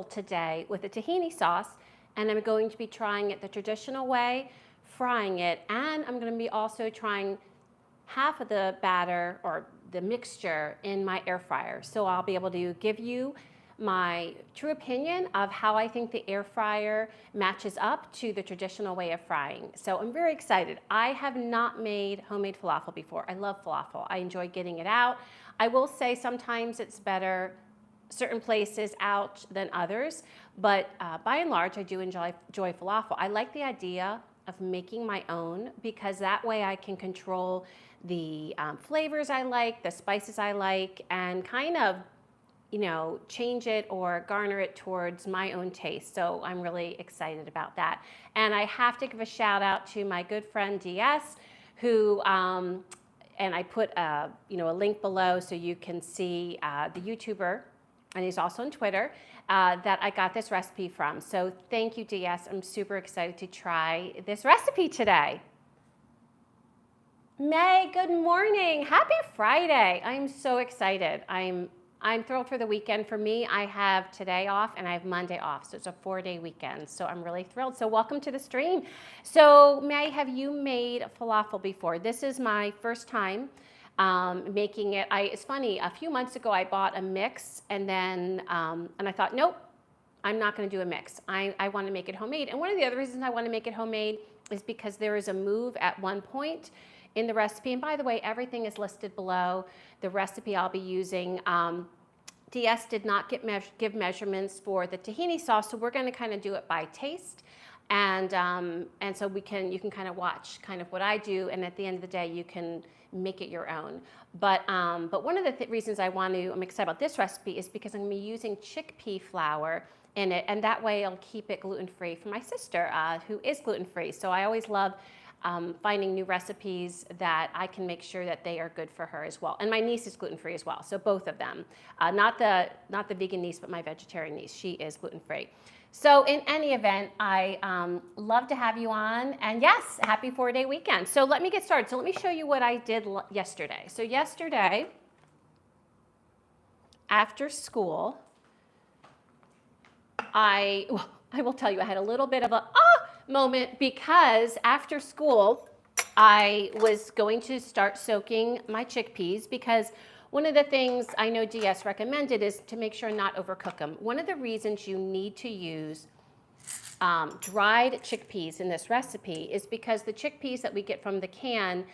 today with a tahini sauce, and I'm going to be trying it the traditional way, frying it, and I'm going to be also trying half of the batter or the mixture in my air fryer. So I'll be able to give you my true opinion of how I think the air fryer matches up to the traditional way of frying. So I'm very excited. I have not made homemade falafel before. I love falafel. I enjoy getting it out. I will say sometimes it's better certain places out than others, but by and large, I do enjoy falafel. I like the idea of making my own because that way I can control the flavors I like, the spices I like, and kind of, you know, change it or garner it towards my own taste. So I'm really excited about that. And I have to give a shout out to my good friend DS, who, and I put a link below so you can see the YouTuber, and he's also on Twitter, that I got this recipe from. So thank you, DS. I'm super excited to try this recipe today. May, good morning. Happy Friday. I'm so excited. I'm thrilled for the weekend. For me, I have today off and I have Monday off, so it's a 4-day weekend. So I'm really thrilled. So welcome to the stream. So May, have you made falafel before? This is my first time making it. It's funny, a few months ago I bought a mix and then and I thought, nope, I'm not going to do a mix. I want to make it homemade. And one of the other reasons I want to make it homemade is because there is a move at one point in the recipe. And by the way, everything is listed below. The recipe I'll be using. DS did not give measurements for the tahini sauce, so we're going to kind of do it by taste. And so you can kind of watch kind of what I do, and at the end of the day, you can make it your own. But one of the reasons I'm excited about this recipe is because I'm going to be using chickpea flour in it, and that way I'll keep it gluten-free for my sister, who is gluten-free. So I always love finding new recipes that I can make sure that they are good for her as well. And my niece is gluten-free as well, so both of them. Not the vegan niece, but my vegetarian niece. She is gluten-free. So in any event, I love to have you on. And yes, happy 4-day weekend. So let me get started. So let me show you what I did yesterday. So yesterday, after school, I will tell you, I had a little bit of a moment because after school, I was going to start soaking my chickpeas because one of the things I know DS recommended is to make sure not overcook them. One of the reasons you need to use dried chickpeas in this recipe is because the chickpeas that we get from the can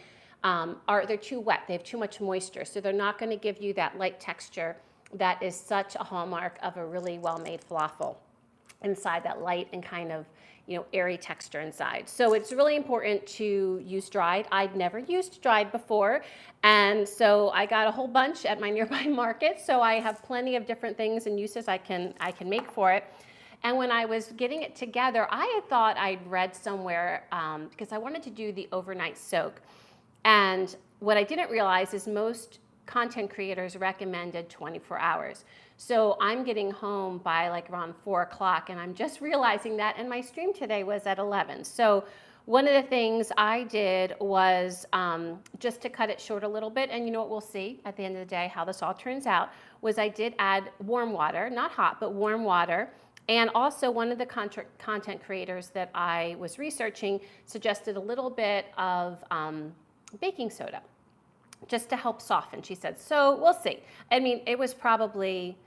they're too wet. They have too much moisture, so they're not going to give you that light texture that is such a hallmark of a really well-made falafel. Inside, that light and kind of airy texture inside. So it's really important to use dried. I'd never used dried before, and so I got a whole bunch at my nearby market. So I have plenty of different things and uses I can make for it. And when I was getting it together, I had thought I'd read somewhere because I wanted to do the overnight soak. And what I didn't realize is most content creators recommended 24 hours. So I'm getting home by like around 4 o'clock, and I'm just realizing that, and my stream today was at 11. So one of the things I did was just to cut it short a little bit, and you know what, we'll see at the end of the day how this all turns out, was I did add warm water, not hot, but warm water. And also one of the content creators that I was researching suggested a little bit of baking soda just to help soften, she said. So we'll see. I mean, it was probably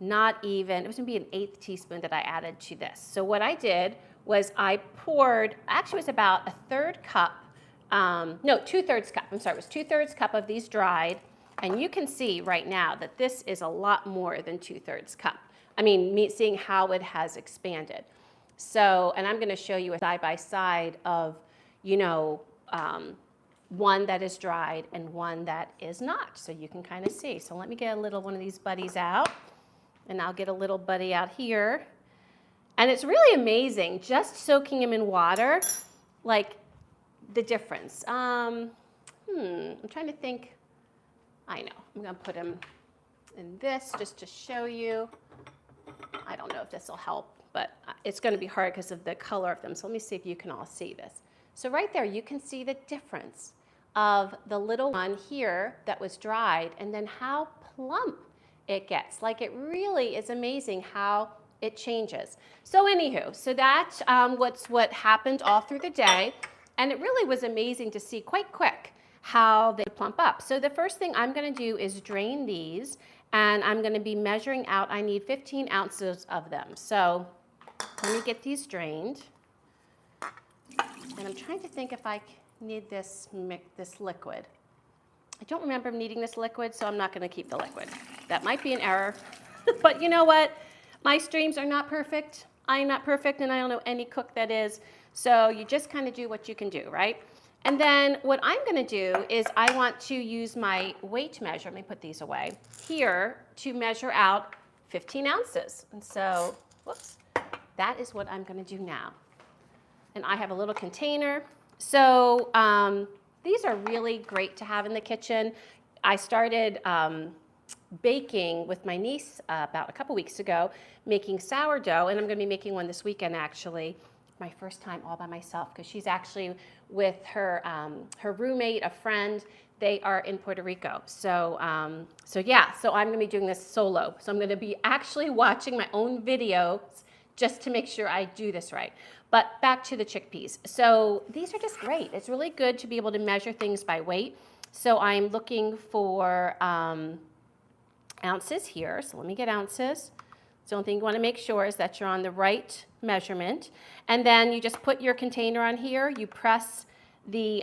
not even, it was gonna be an 1/8 teaspoon that I added to this. So what I did was I poured, actually it was about a 1/3 cup, no, 2/3 cup, I'm sorry, it was 2/3 cup of these dried. And you can see right now that this is a lot more than 2/3 cup. I mean, seeing how it has expanded. So, and I'm gonna show you a side by side of, one that is dried and one that is not, so you can kind of see. So let me get a little one of these buddies out, and I'll get a little buddy out here. And it's really amazing just soaking them in water, like the difference. I'm trying to think. I know, I'm gonna put them in this just to show you. I don't know if this will help, but it's gonna be hard because of the color of them. So let me see if you can all see this. So right there, you can see the difference of the little one here that was dried and then how plump it gets. Like, it really is amazing how it changes. So anywho, so that's what happened all through the day. And it really was amazing to see quite quick how they plump up. So the first thing I'm going to do is drain these, and I'm going to be measuring out. I need 15 ounces of them. So let me get these drained. And I'm trying to think if I need this liquid. I don't remember needing this liquid, so I'm not going to keep the liquid. That might be an error. But you know what? My streams are not perfect. I'm not perfect, and I don't know any cook that is. So you just kind of do what you can do, right? And then what I'm going to do is I want to use my weight measure. Let me put these away here to measure out 15 ounces. And so, whoops, that is what I'm going to do now. And I have a little container. So these are really great to have in the kitchen. I started baking with my niece about a couple weeks ago, making sourdough, and I'm going to be making one this weekend actually. My first time all by myself, because she's actually with her roommate, a friend. They are in Puerto Rico. So I'm going to be doing this solo. So I'm going to be actually watching my own videos just to make sure I do this right. But back to the chickpeas. So these are just great. It's really good to be able to measure things by weight. So I'm looking for ounces here. So let me get ounces. So the only thing you want to make sure is that you're on the right measurement. And then you just put your container on here. You press the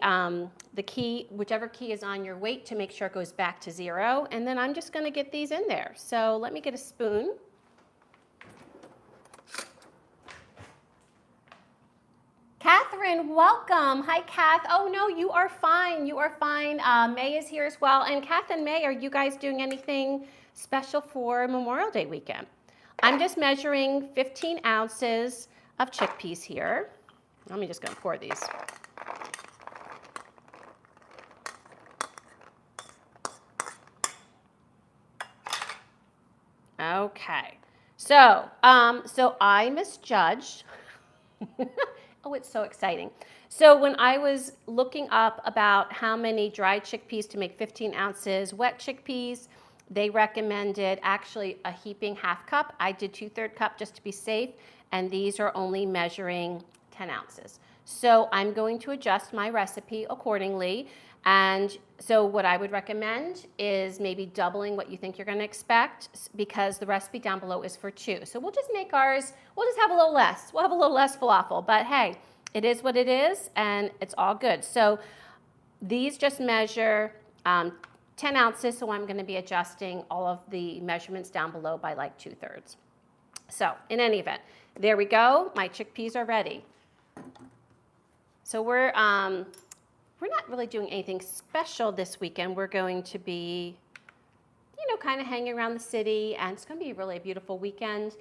key, whichever key is on your weight, to make sure it goes back to 0. And then I'm just going to get these in there. So let me get a spoon. Catherine, welcome. Hi, Kath. Oh, no, you are fine. You are fine. May is here as well. And Kath and May, are you guys doing anything special for Memorial Day weekend? I'm just measuring 15 ounces of chickpeas here. Let me just go and pour these. Okay. So I misjudged. Oh, it's so exciting. So when I was looking up about how many dried chickpeas to make 15 ounces wet chickpeas, they recommended actually a heaping half cup. I did 2/3 cup just to be safe, and these are only measuring 10 ounces. So I'm going to adjust my recipe accordingly. And so what I would recommend is maybe doubling what you think you're going to expect, because the recipe down below is for 2. So we'll just make ours, we'll just have a little less. We'll have a little less falafel, but hey, it is what it is, and it's all good. So these just measure 10 ounces, so I'm going to be adjusting all of the measurements down below by like 2/3. So in any event, there we go. My chickpeas are ready. So we're not really doing anything special this weekend. We're going to be, kind of hanging around the city, and it's going to be really a beautiful weekend.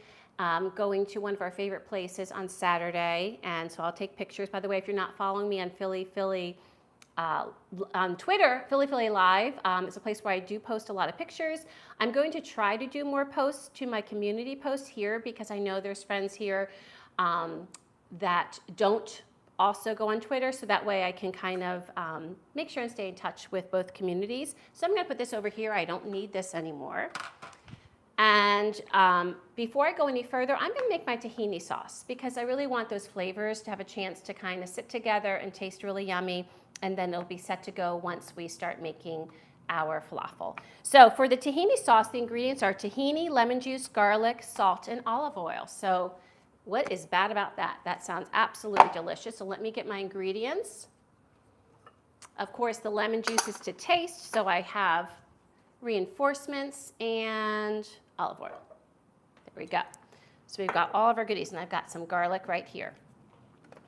Going to one of our favorite places on Saturday, and so I'll take pictures. By the way, if you're not following me on on Twitter, Philly Live is a place where I do post a lot of pictures. I'm going to try to do more posts to my community posts here, because I know there's friends here that don't also go on Twitter, so that way I can kind of make sure and stay in touch with both communities. So I'm going to put this over here. I don't need this anymore. And before I go any further, I'm going to make my tahini sauce, because I really want those flavors to have a chance to kind of sit together and taste really yummy, and then it'll be set to go once we start making our falafel. So for the tahini sauce, the ingredients are tahini, lemon juice, garlic, salt, and olive oil. So what is bad about that? That sounds absolutely delicious. So let me get my ingredients. Of course, the lemon juice is to taste, so I have reinforcements and olive oil. There we go. So we've got all of our goodies, and I've got some garlic right here.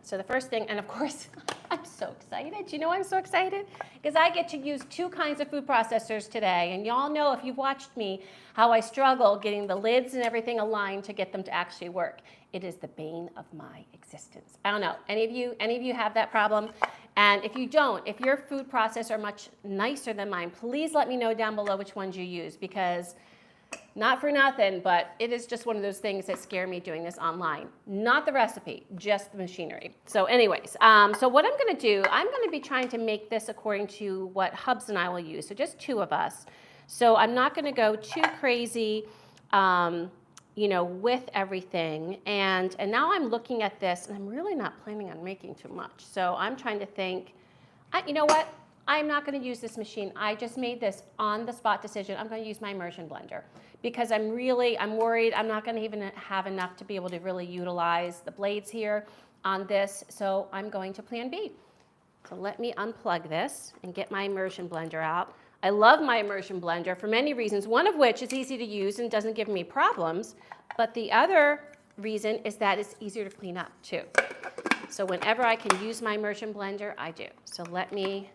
So the first thing, and of course, I'm so excited. You know I'm so excited? Because I get to use 2 kinds of food processors today. And y'all know, if you've watched me, how I struggle getting the lids and everything aligned to get them to actually work. It is the bane of my existence. I don't know, any of you have that problem? And if you don't, if your food processors are much nicer than mine, please let me know down below which ones you use, because not for nothing, but it is just one of those things that scare me doing this online. Not the recipe, just the machinery. So anyways, so what I'm going to do, I'm going to be trying to make this according to what Hubs and I will use, so just 2 of us. So I'm not going to go too crazy you know, with everything. And now I'm looking at this and I'm really not planning on making too much. So I'm trying to think, you know what? I'm not going to use this machine. I just made this on the spot decision. I'm going to use my immersion blender because I'm worried I'm not going to even have enough to be able to really utilize the blades here on this. So I'm going to plan B. So let me unplug this and get my immersion blender out. I love my immersion blender for many reasons, one of which is easy to use and doesn't give me problems. But the other reason is that it's easier to clean up too. So whenever I can use my immersion blender, I do. So let me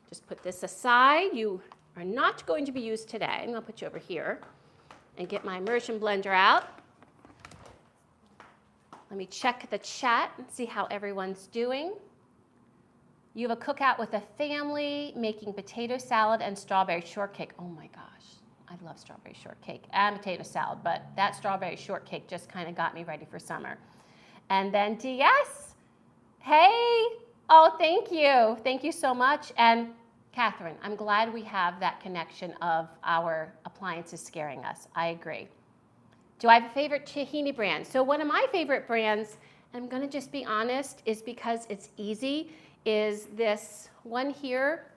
just put this aside. You are not going to be used today. I'm going to put you over here and get my immersion blender out. Let me check the chat and see how everyone's doing. You have a cookout with a family making potato salad and strawberry shortcake. Oh my gosh, I love strawberry shortcake and potato salad, but that strawberry shortcake just kind of got me ready for summer. And then DS, hey, oh, thank you. Thank you so much. And Catherine, I'm glad we have that connection of our appliances scaring us. I agree. Do I have a favorite tahini brand? So one of my favorite brands, I'm going to just be honest, is because it's easy, is this one here.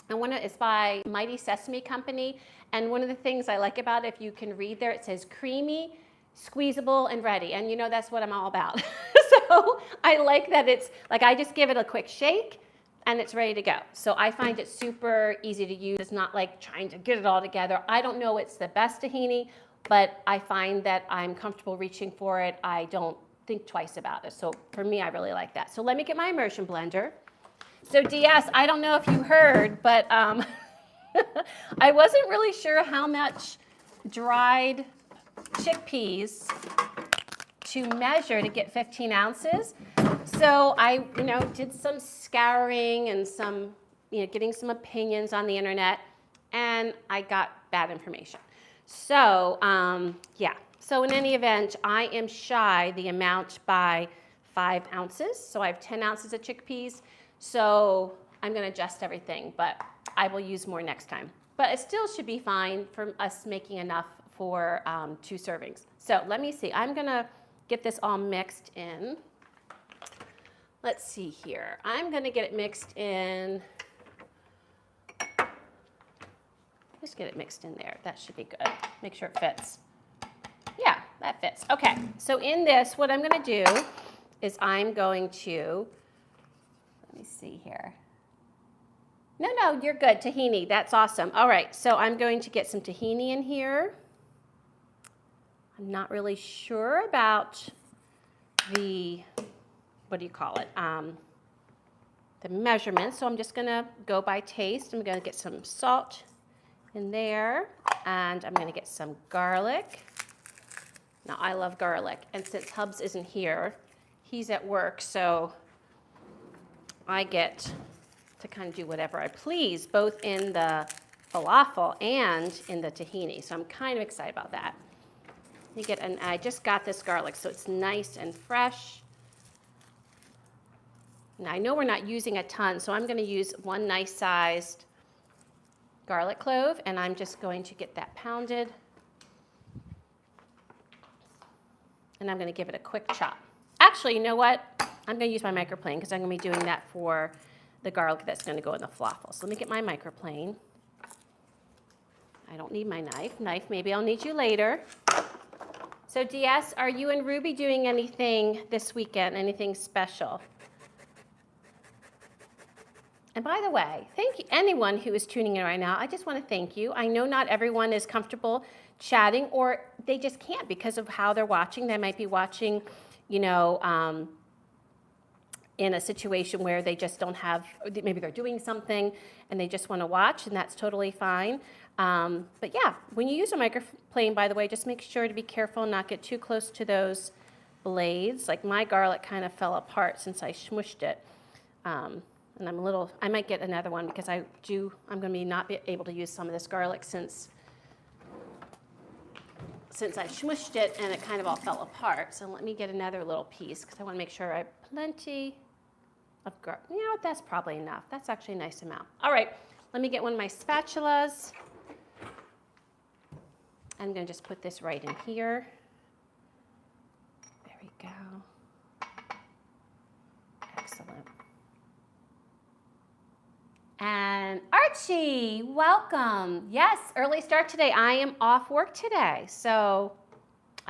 And it's by Mighty Sesame Company. And one of the things I like about it, if you can read there, it says creamy, squeezable, and ready. And you know that's what I'm all about. So I like that it's, like I just give it a quick shake and it's ready to go. So I find it super easy to use. It's not like trying to get it all together. I don't know it's the best tahini, but I find that I'm comfortable reaching for it. I don't think twice about it. So for me, I really like that. So let me get my immersion blender. So DS, I don't know if you heard, but I wasn't really sure how much dried chickpeas to measure to get 15 ounces. So I, did some scouring and some, getting some opinions on the internet, and I got bad information. So, yeah. So in any event, I am shy the amount by 5 ounces. So I have 10 ounces of chickpeas. So I'm going to adjust everything, but I will use more next time. But it still should be fine for us making enough for 2 servings. So let me see. I'm going to get this all mixed in. Let's see here. I'm going to get it mixed in. Just get it mixed in there. That should be good. Make sure it fits. Yeah, that fits. Okay, so in this, what I'm going to do is I'm going to, let me see here. No, you're good. Tahini, that's awesome. All right, so I'm going to get some tahini in here. I'm not really sure about the, what do you call it, the measurements. So I'm just going to go by taste. I'm going to get some salt in there, and I'm going to get some garlic. Now, I love garlic, and since Hubs isn't here, he's at work, so I get to kind of do whatever I please, both in the falafel and in the tahini. So I'm kind of excited about that. And I just got this garlic, so it's nice and fresh. Now, I know we're not using a ton, so I'm going to use one nice-sized garlic clove, and I'm just going to get that pounded. And I'm going to give it a quick chop. Actually, you know what? I'm going to use my microplane because I'm going to be doing that for the garlic that's going to go in the falafel. So let me get my microplane. I don't need my knife. Knife, maybe I'll need you later. So DS, are you and Ruby doing anything this weekend? Anything special? And by the way, thank you, anyone who is tuning in right now. I just want to thank you. I know not everyone is comfortable chatting, or they just can't because of how they're watching. They might be watching, in a situation where they just don't have, maybe they're doing something and they just want to watch, and that's totally fine. But yeah, when you use a microplane, by the way, just make sure to be careful and not get too close to those blades. Like my garlic kind of fell apart since I smushed it. And I might get another one because I'm going to be not be able to use some of this garlic since I smushed it and it kind of all fell apart. So let me get another little piece because I want to make sure I have plenty of garlic. You know what, that's probably enough. That's actually a nice amount. All right, let me get one of my spatulas. I'm going to just put this right in here. go. Excellent. And Archie, welcome. Yes, early start today. I am off work today, so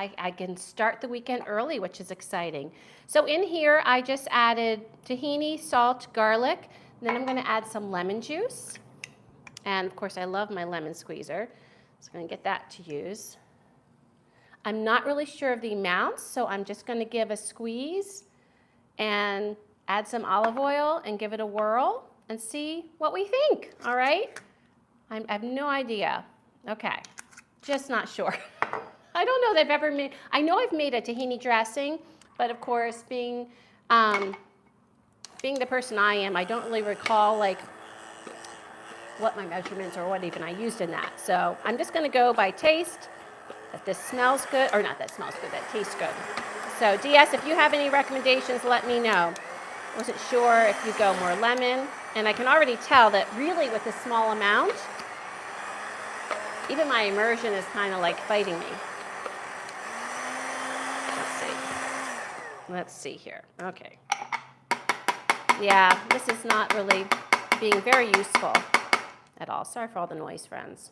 I can start the weekend early, which is exciting. So in here, I just added tahini, salt, garlic. Then I'm going to add some lemon juice. And of course, I love my lemon squeezer, so I'm going to get that to use. I'm not really sure of the amounts, so I'm just going to give a squeeze and add some olive oil and give it a whirl and see what we think, all right? I have no idea. Okay, just not sure. I don't know that I've ever made, I know I've made a tahini dressing, but of course, being the person I am, I don't really recall like what my measurements or what even I used in that. So I'm just gonna go by taste, if this smells good, or not that smells good, that tastes good. So DS, if you have any recommendations, let me know. Wasn't sure if you go more lemon, and I can already tell that really with this small amount, even my immersion is kind of like fighting me. Let's see here. Okay. Yeah, this is not really being very useful at all. Sorry for all the noise, friends.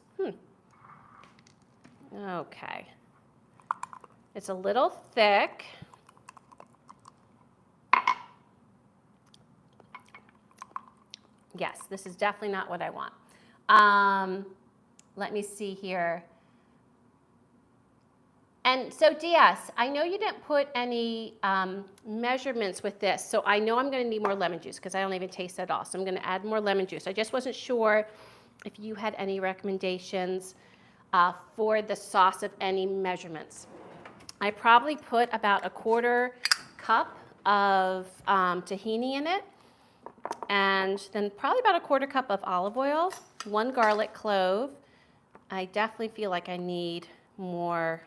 Okay. It's a little thick. Yes, this is definitely not what I want. Let me see here. And so DS, I know you didn't put any measurements with this, so I know I'm going to need more lemon juice because I don't even taste it at all. So I'm going to add more lemon juice. I just wasn't sure if you had any recommendations for the sauce of any measurements. I probably put about a 1/4 cup of tahini in it, and then probably about a 1/4 cup of olive oil, 1 garlic clove. I definitely feel like I need more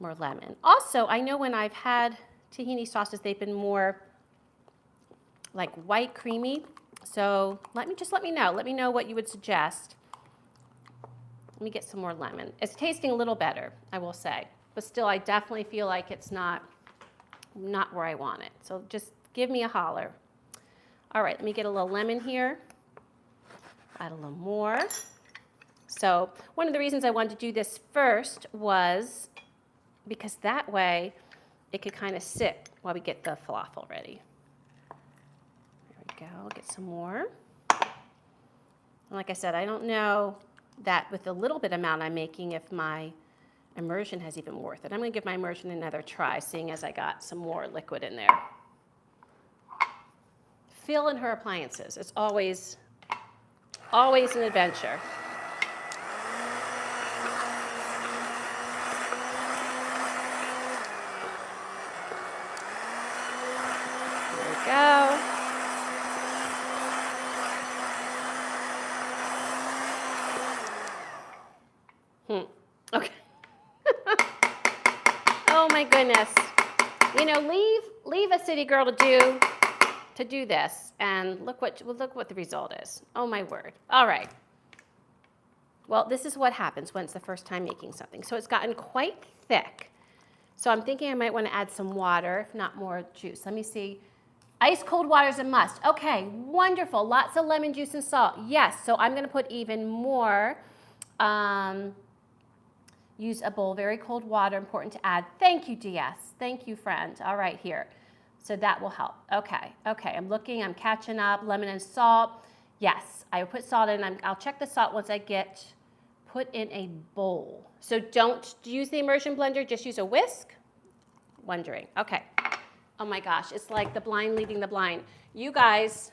lemon. Also, I know when I've had tahini sauces, they've been more like white, creamy. So let me know. Let me know what you would suggest. Let me get some more lemon. It's tasting a little better, I will say, but still, I definitely feel like it's not where I want it. So just give me a holler. All right, let me get a little lemon here. Add a little more. So one of the reasons I wanted to do this first was because that way it could kind of sit while we get the falafel ready. There we go, get some more. And like I said, I don't know that with the little bit amount I'm making if my immersion has even worth it. I'm gonna give my immersion another try, seeing as I got some more liquid in there. Phil and her appliances, it's always an adventure. Go. Okay. Oh my goodness. You know, leave a city girl to do this, and look what the result is. Oh my word. All right. Well, this is what happens when it's the first time making something. So it's gotten quite thick. So I'm thinking I might want to add some water, if not more juice. Let me see. Ice cold water is a must. Okay, wonderful. Lots of lemon juice and salt. Yes, so I'm going to put even more. Use a bowl, very cold water, important to add. Thank you, DS. Thank you, friend. All right, here. So that will help. Okay, I'm looking, I'm catching up. Lemon and salt. Yes, I will put salt in. I'll check the salt once I get put in a bowl. So don't use the immersion blender, just use a whisk. Wondering. Okay. Oh my gosh, it's like the blind leading the blind. You guys,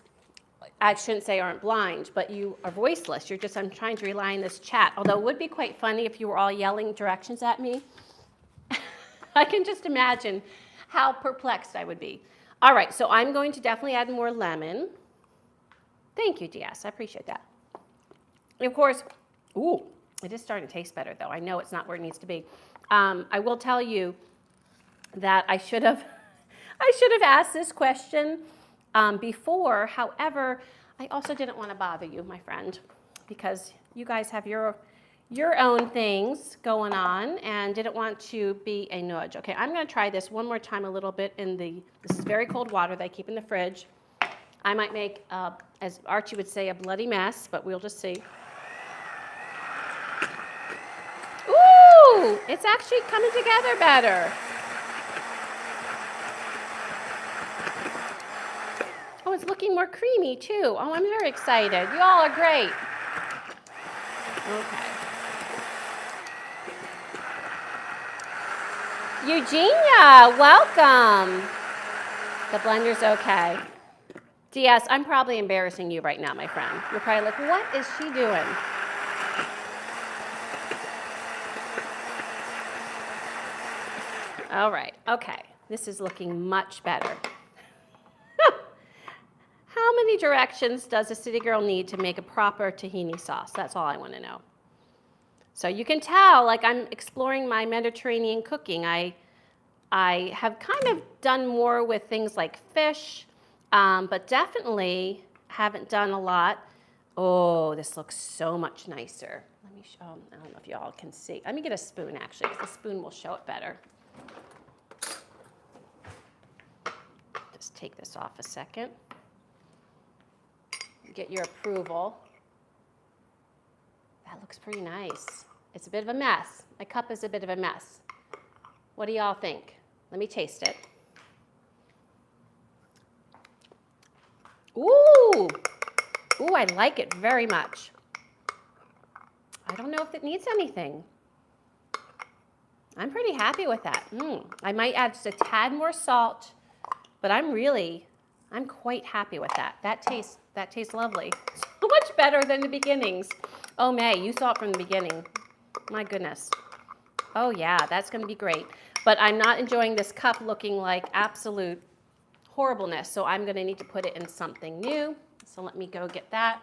I shouldn't say aren't blind, but you are voiceless. I'm trying to rely on this chat. Although it would be quite funny if you were all yelling directions at me. I can just imagine how perplexed I would be. All right, so I'm going to definitely add more lemon. Thank you, DS, I appreciate that. And of course, ooh, it is starting to taste better though. I know it's not where it needs to be. I will tell you that I should have asked this question before. However, I also didn't want to bother you, my friend, because you guys have your your own things going on and didn't want to be a nudge. Okay, I'm going to try this one more time a little bit this is very cold water that I keep in the fridge. I might make, as Archie would say, a bloody mess, but we'll just see. Ooh, it's actually coming together better. Oh, it's looking more creamy too. Oh, I'm very excited. You all are great. Okay. Eugenia, welcome. The blender's okay. DS, I'm probably embarrassing you right now, my friend. You're probably like, what is she doing? All right, okay. This is looking much better. How many directions does a city girl need to make a proper tahini sauce? That's all I want to know. So you can tell, like, I'm exploring my Mediterranean cooking. I have kind of done more with things like fish, but definitely haven't done a lot. Oh, this looks so much nicer. Let me show, I don't know if y'all can see. Let me get a spoon, actually, because the spoon will show it better. Just take this off a second. Get your approval. That looks pretty nice. It's a bit of a mess. My cup is a bit of a mess. What do y'all think? Let me taste it. Ooh, ooh, I like it very much. I don't know if it needs anything. I'm pretty happy with that. I might add just a tad more salt, but I'm quite happy with that. That tastes lovely. So much better than the beginnings. Oh, May, you saw it from the beginning. My goodness. Oh, yeah, that's going to be great. But I'm not enjoying this cup looking like absolute horribleness, so I'm going to need to put it in something new. So let me go get that.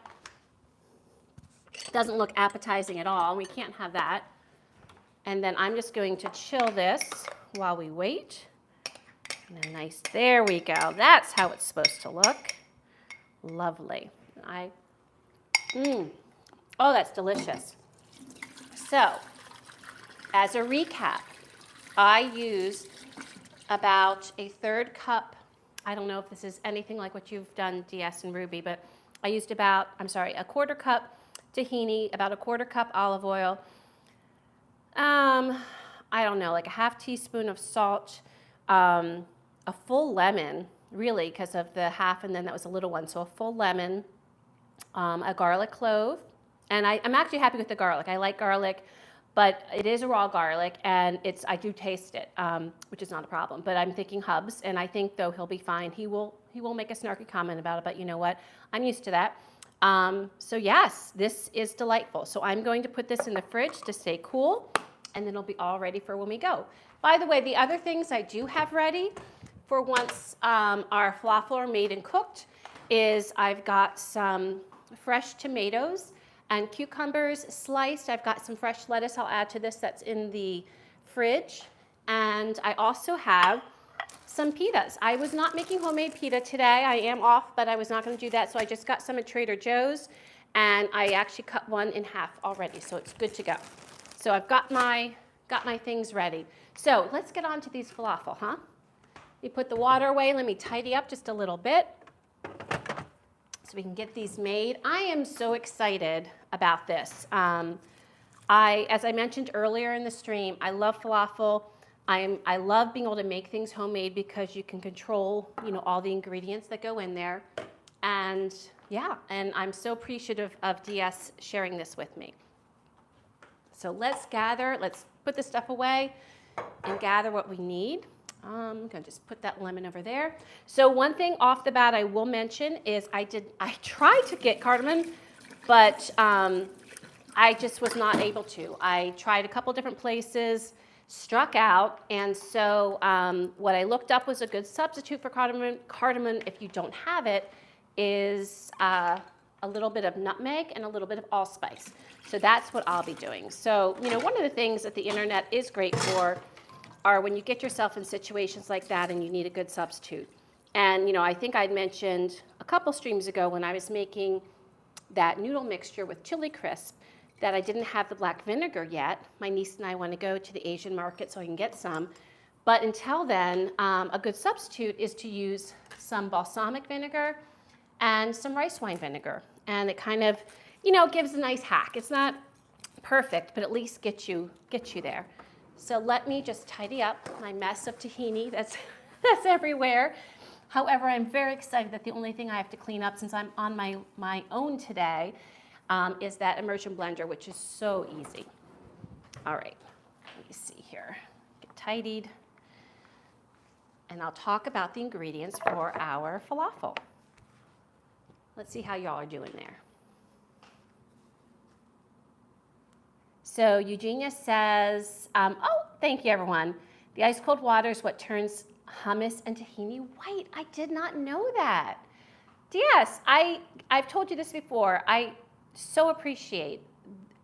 It doesn't look appetizing at all. We can't have that. And then I'm just going to chill this while we wait. And then nice, there we go. That's how it's supposed to look. Lovely. Oh, that's delicious. So, as a recap, I used about a third cup. I don't know if this is anything like what you've done, DS and Ruby, but I used a quarter cup tahini, about a quarter cup olive oil. I don't know, like a half teaspoon of salt, a full lemon, really, because of the half, and then that was a little one, so a full lemon, a garlic clove, and I'm actually happy with the garlic. I like garlic, but it is a raw garlic, and I do taste it, which is not a problem. But I'm thinking Hubs, and I think though he'll be fine. He will make a snarky comment about it, but you know what? I'm used to that. So yes, this is delightful. So I'm going to put this in the fridge to stay cool, and then it'll be all ready for when we go. By the way, the other things I do have ready for once our falafel are made and cooked is I've got some fresh tomatoes and cucumbers sliced. I've got some fresh lettuce I'll add to this that's in the fridge. And I also have some pitas. I was not making homemade pita today. I am off, but I was not going to do that. So I just got some at Trader Joe's, and I actually cut one in half already, so it's good to go. So I've got my things ready. So let's get on to these falafel, huh? You put the water away. Let me tidy up just a little bit so we can get these made. I am so excited about this. As I mentioned earlier in the stream, I love falafel. I love being able to make things homemade because you can control, all the ingredients that go in there. And yeah, and I'm so appreciative of DS sharing this with me. So let's put this stuff away and gather what we need. I'm gonna just put that lemon over there. So one thing off the bat I will mention is I tried to get cardamom, but I just was not able to. I tried a couple different places, struck out, and so what I looked up was a good substitute for cardamom. Cardamom, if you don't have it, is a little bit of nutmeg and a little bit of allspice. So that's what I'll be doing. So, one of the things that the internet is great for are when you get yourself in situations like that and you need a good substitute. And, I think I'd mentioned a couple streams ago when I was making that noodle mixture with chili crisp that I didn't have the black vinegar yet. My niece and I want to go to the Asian market so I can get some. But until then, a good substitute is to use some balsamic vinegar and some rice wine vinegar. And it kind of, gives a nice hack. It's not perfect, but at least get you there. So let me just tidy up my mess of tahini that's everywhere. However, I'm very excited that the only thing I have to clean up since I'm on my own today is that immersion blender, which is so easy. All right, let me see here. Get tidied. And I'll talk about the ingredients for our falafel. Let's see how y'all are doing there. So Eugenia says, oh, thank you, everyone. The ice cold water is what turns hummus and tahini white. I did not know that. Yes, I've told you this before. I so appreciate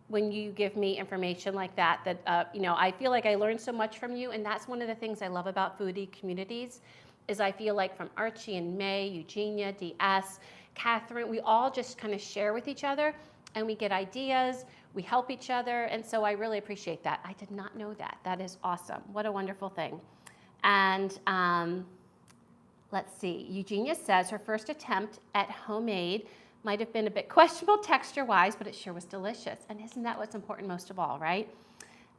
when you give me information like that, I feel like I learned so much from you, and that's one of the things I love about foodie communities, is I feel like from Archie and May, Eugenia, DS, Catherine, we all just kind of share with each other, and we get ideas, we help each other, and so I really appreciate that. I did not know that. That is awesome. What a wonderful thing. And let's see. Eugenia says her first attempt at homemade might have been a bit questionable texture-wise, but it sure was delicious. And isn't that what's important most of all, right?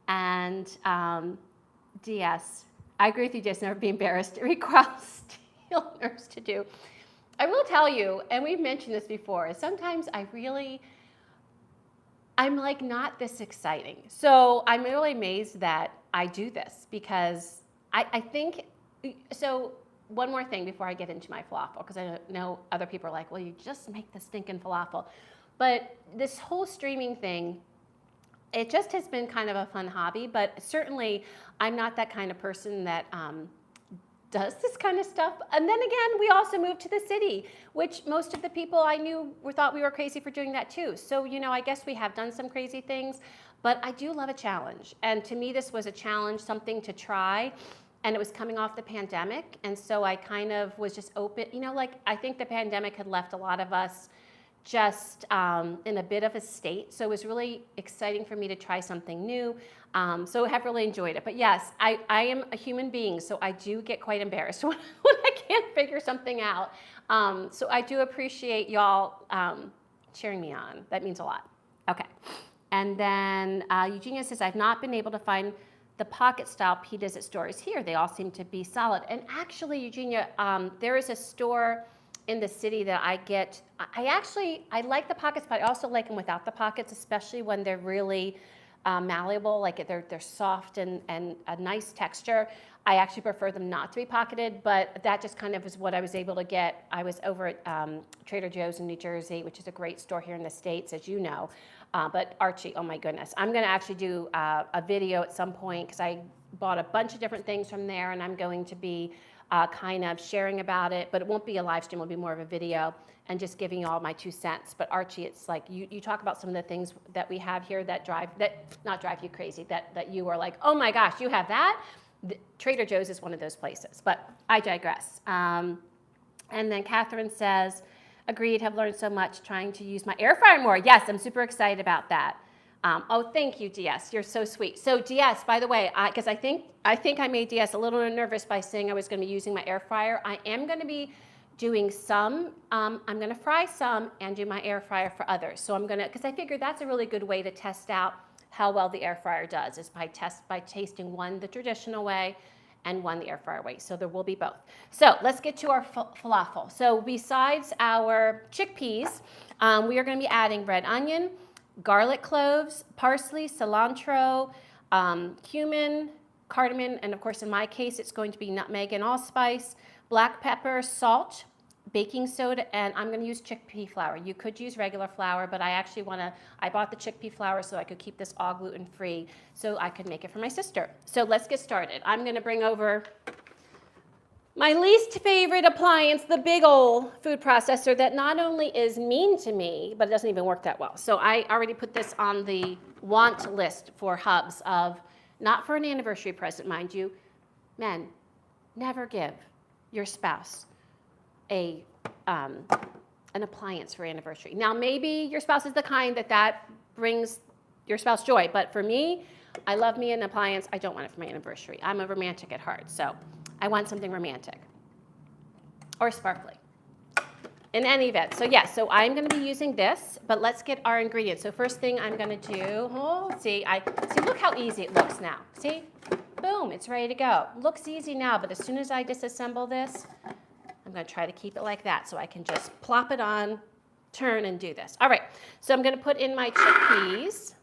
And DS, I agree with you, just never be embarrassed. It requires steel nerves to do. I will tell you, and we've mentioned this before, sometimes I'm like not this exciting. So I'm really amazed that I do this because I think, so one more thing before I get into my falafel, because I know other people are like, well, you just make the stinking falafel. But this whole streaming thing, it just has been kind of a fun hobby, but certainly I'm not that kind of person that does this kind of stuff. And then again, we also moved to the city, which most of the people I knew thought we were crazy for doing that too. So, I guess we have done some crazy things, but I do love a challenge. And to me, this was a challenge, something to try. And it was coming off the pandemic. And so I kind of was just open, I think the pandemic had left a lot of us just in a bit of a state. So it was really exciting for me to try something new. So I have really enjoyed it. But yes, I am a human being, so I do get quite embarrassed when I can't figure something out. So I do appreciate y'all cheering me on. That means a lot. Okay. And then Eugenia says, I've not been able to find the pocket style pitas at stores here. They all seem to be solid. And actually, Eugenia, there is a store in the city that I get. I like the pockets, but I also like them without the pockets, especially when they're really malleable, like they're soft and a nice texture. I actually prefer them not to be pocketed, but that just kind of is what I was able to get. I was over at Trader Joe's in New Jersey, which is a great store here in the States, as you know. But Archie, oh my goodness. I'm going to actually do a video at some point because I bought a bunch of different things from there, and I'm going to be kind of sharing about it, but it won't be a live stream, it'll be more of a video and just giving you all my 2 cents. But Archie, it's like you talk about some of the things that we have here that not drive you crazy, that you are like, oh my gosh, you have that? Trader Joe's is one of those places, but I digress. And then Catherine says, agreed, have learned so much trying to use my air fryer more. Yes, I'm super excited about that. Oh, thank you, DS. You're so sweet. So DS, by the way, because I think I made DS a little nervous by saying I was going to be using my air fryer. I am going to be doing some. I'm going to fry some and do my air fryer for others. So I'm going to, because I figured that's a really good way to test out how well the air fryer does, is by tasting one the traditional way and one the air fryer way. So there will be both. So let's get to our falafel. So besides our chickpeas, we are going to be adding red onion, garlic cloves, parsley, cilantro, cumin, cardamom, and of course in my case it's going to be nutmeg and allspice, black pepper, salt, baking soda, and I'm going to use chickpea flour. You could use regular flour, but I bought the chickpea flour so I could keep this all gluten-free so I could make it for my sister. So let's get started. I'm going to bring over my least favorite appliance, the big old food processor that not only is mean to me, but it doesn't even work that well. So I already put this on the want list for hubs of, not for an anniversary present, mind you, men, never give your spouse an appliance for anniversary. Now, maybe your spouse is the kind that brings your spouse joy. But for me, I love me an appliance. I don't want it for my anniversary. I'm a romantic at heart, so I want something romantic or sparkly. In any event, so yeah, so I'm going to be using this, but let's get our ingredients. So first thing I'm going to do, see, look how easy it looks now. See, boom, it's ready to go. Looks easy now, but as soon as I disassemble this, I'm going to try to keep it like that so I can just plop it on, turn, and do this. All right, so I'm going to put in my chickpeas,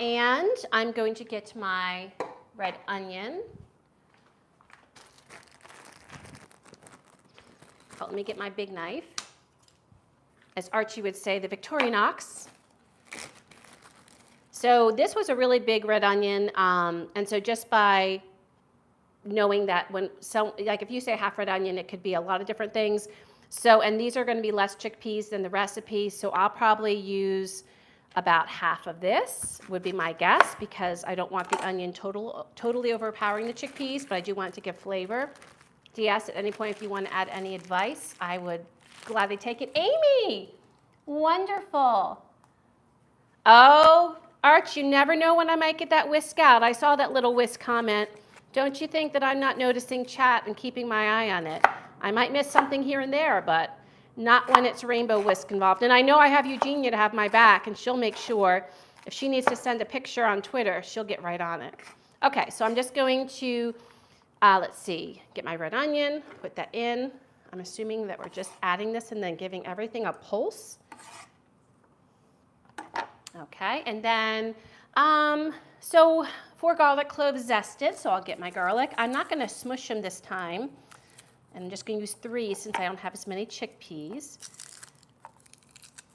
and I'm going to get my red onion. Oh, let me get my big knife. As Archie would say, the Victorinox. So this was a really big red onion, and so just by knowing that like if you say half red onion, it could be a lot of different things. So, and these are going to be less chickpeas than the recipe, so I'll probably use about half of this, would be my guess, because I don't want the onion totally overpowering the chickpeas, but I do want it to give flavor. DS, at any point, if you want to add any advice, I would gladly take it. Amy, wonderful. Oh, Arch, you never know when I might get that whisk out. I saw that little whisk comment. Don't you think that I'm not noticing chat and keeping my eye on it? I might miss something here and there, but not when it's rainbow whisk involved. And I know I have Eugenia to have my back, and she'll make sure if she needs to send a picture on Twitter, she'll get right on it. Okay, so I'm just going to let's see, get my red onion, put that in. I'm assuming that we're just adding this and then giving everything a pulse. Okay, and then, so 4 garlic cloves zested, so I'll get my garlic. I'm not gonna smush them this time. I'm just gonna use 3 since I don't have as many chickpeas.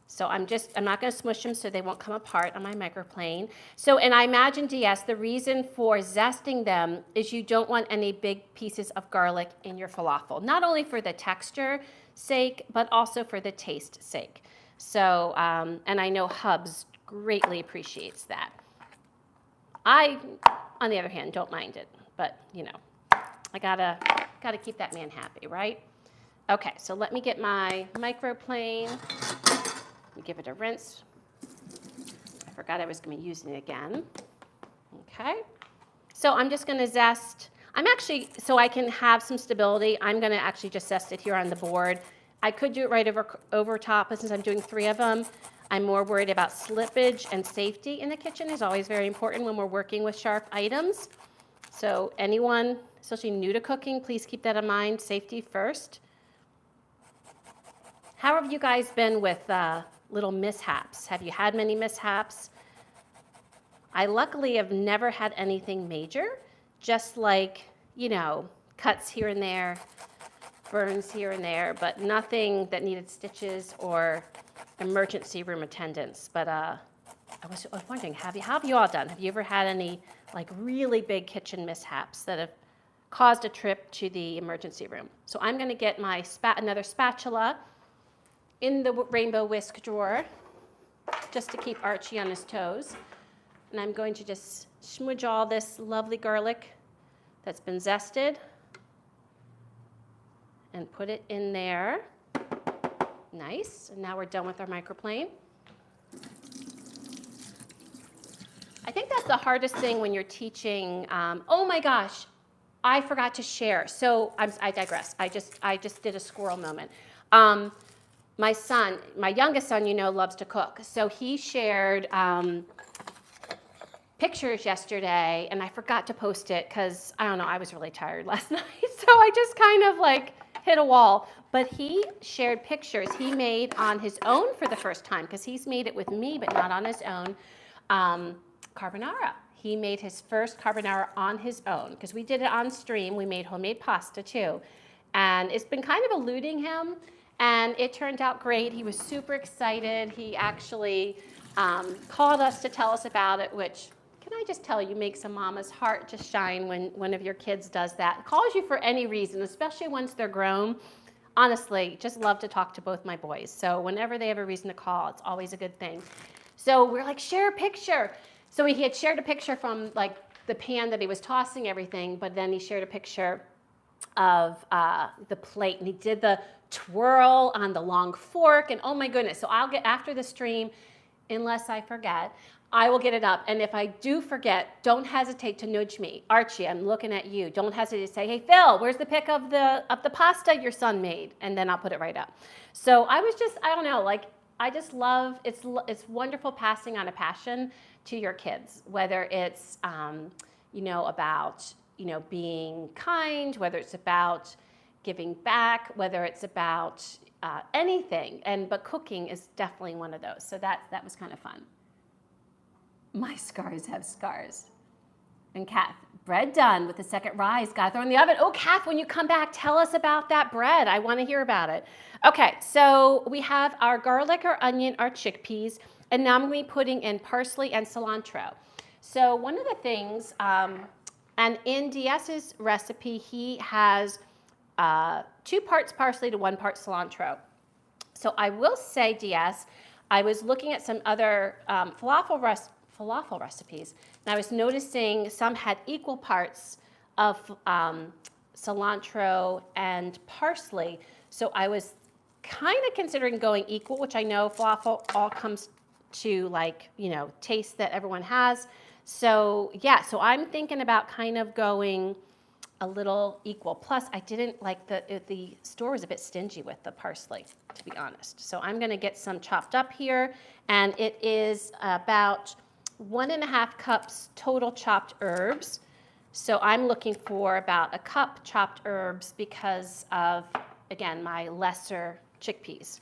So I'm not going to smush them so they won't come apart on my microplane. So, and I imagine, DS, the reason for zesting them is you don't want any big pieces of garlic in your falafel. Not only for the texture sake, but also for the taste sake. So, and I know Hubs greatly appreciates that. I, on the other hand, don't mind it, but you know, I gotta keep that man happy, right? Okay, so let me get my microplane. Give it a rinse. I forgot I was going to be using it again. Okay. So I'm just going to zest. So I can have some stability, I'm going to actually just zest it here on the board. I could do it right over top, but since I'm doing 3 of them, I'm more worried about slippage, and safety in the kitchen is always very important when we're working with sharp items. So anyone, especially new to cooking, please keep that in mind. Safety first. How have you guys been with little mishaps? Have you had many mishaps? I luckily have never had anything major, just like, you know, cuts here and there, burns here and there, but nothing that needed stitches or emergency room attendance. But I was wondering, how have you all done? Have you ever had any like really big kitchen mishaps that have caused a trip to the emergency room? So I'm going to get my another spatula in the rainbow whisk drawer, just to keep Archie on his toes. And I'm going to just smudge all this lovely garlic that's been zested and put it in there. Nice, and now we're done with our microplane. I think that's the hardest thing when you're teaching, oh my gosh, I forgot to share. So I digress, I just did a squirrel moment. My son, my youngest son, you know, loves to cook. So he shared pictures yesterday, and I forgot to post it because, I don't know, I was really tired last night. So I just kind of like hit a wall. But he shared pictures he made on his own for the first time, because he's made it with me, but not on his own, carbonara. He made his first carbonara on his own, because we did it on stream. We made homemade pasta too. And it's been kind of eluding him. And it turned out great. He was super excited. He actually called us to tell us about it, which, can I just tell you, makes a mama's heart just shine when one of your kids does that. Calls you for any reason, especially once they're grown. Honestly, just love to talk to both my boys. So whenever they have a reason to call, it's always a good thing. So we're like, share a picture. So he had shared a picture from like the pan that he was tossing everything, but then he shared a picture of the plate, and he did the twirl on the long fork, and oh my goodness. So I'll get, after the stream, unless I forget, I will get it up. And if I do forget, don't hesitate to nudge me. Archie, I'm looking at you. Don't hesitate to say, hey, Phil, where's the pic of the pasta your son made? And then I'll put it right up. So I don't know, like, I just love, it's wonderful passing on a passion to your kids, whether it's, about, being kind, whether it's about giving back, whether it's about anything. But cooking is definitely one of those. So that was kind of fun. My scars have scars. And Kath, bread done with the second rise. Got to throw in the oven. Oh, Kath, when you come back, tell us about that bread. I want to hear about it. Okay, so we have our garlic, our onion, our chickpeas, and now I'm going to be putting in parsley and cilantro. So one of the things, and in DS's recipe, he has 2 parts parsley to 1 part cilantro. So I will say, DS, I was looking at some other falafel recipes, and I was noticing some had equal parts of cilantro and parsley. So I was kind of considering going equal, which I know falafel all comes to taste that everyone has. So yeah, so I'm thinking about kind of going a little equal. Plus, I didn't like the store was a bit stingy with the parsley, to be honest. So I'm going to get some chopped up here, and it is about 1.5 cups total chopped herbs. So I'm looking for about 1 cup chopped herbs because of, again, my lesser chickpeas.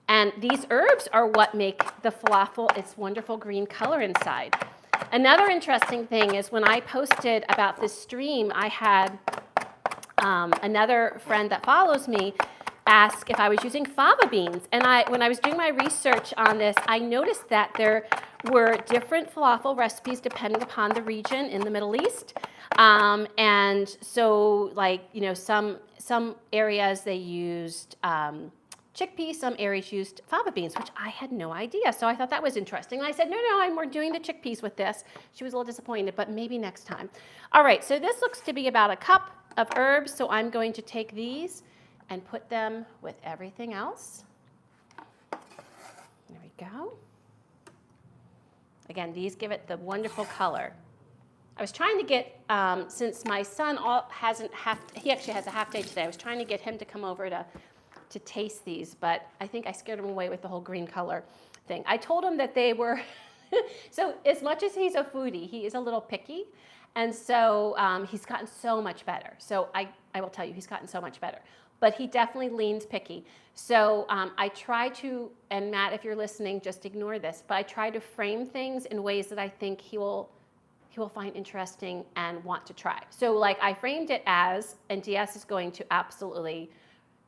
And these herbs are what make the falafel its wonderful green color inside. Another interesting thing is when I posted about this stream, I had another friend that follows me ask if I was using fava beans. And when I was doing my research on this, I noticed that there were different falafel recipes depending upon the region in the Middle East. And so, some areas they used chickpeas, some areas used fava beans, which I had no idea. So I thought that was interesting. And I said, no, we're doing the chickpeas with this. She was a little disappointed, but maybe next time. All right, so this looks to be about 1 cup of herbs. So I'm going to take these and put them with everything else. There we go. Again, these give it the wonderful color. I was trying to get, since my son he actually has a half day today, I was trying to get him to come over to taste these, but I think I scared him away with the whole green color thing. I told him that they were, so as much as he's a foodie, he is a little picky, and so he's gotten so much better. So I will tell you, he's gotten so much better, but he definitely leans picky. So I try to, and Matt, if you're listening, just ignore this, but I try to frame things in ways that I think he will find interesting and want to try. So I framed it as, and DS is going to absolutely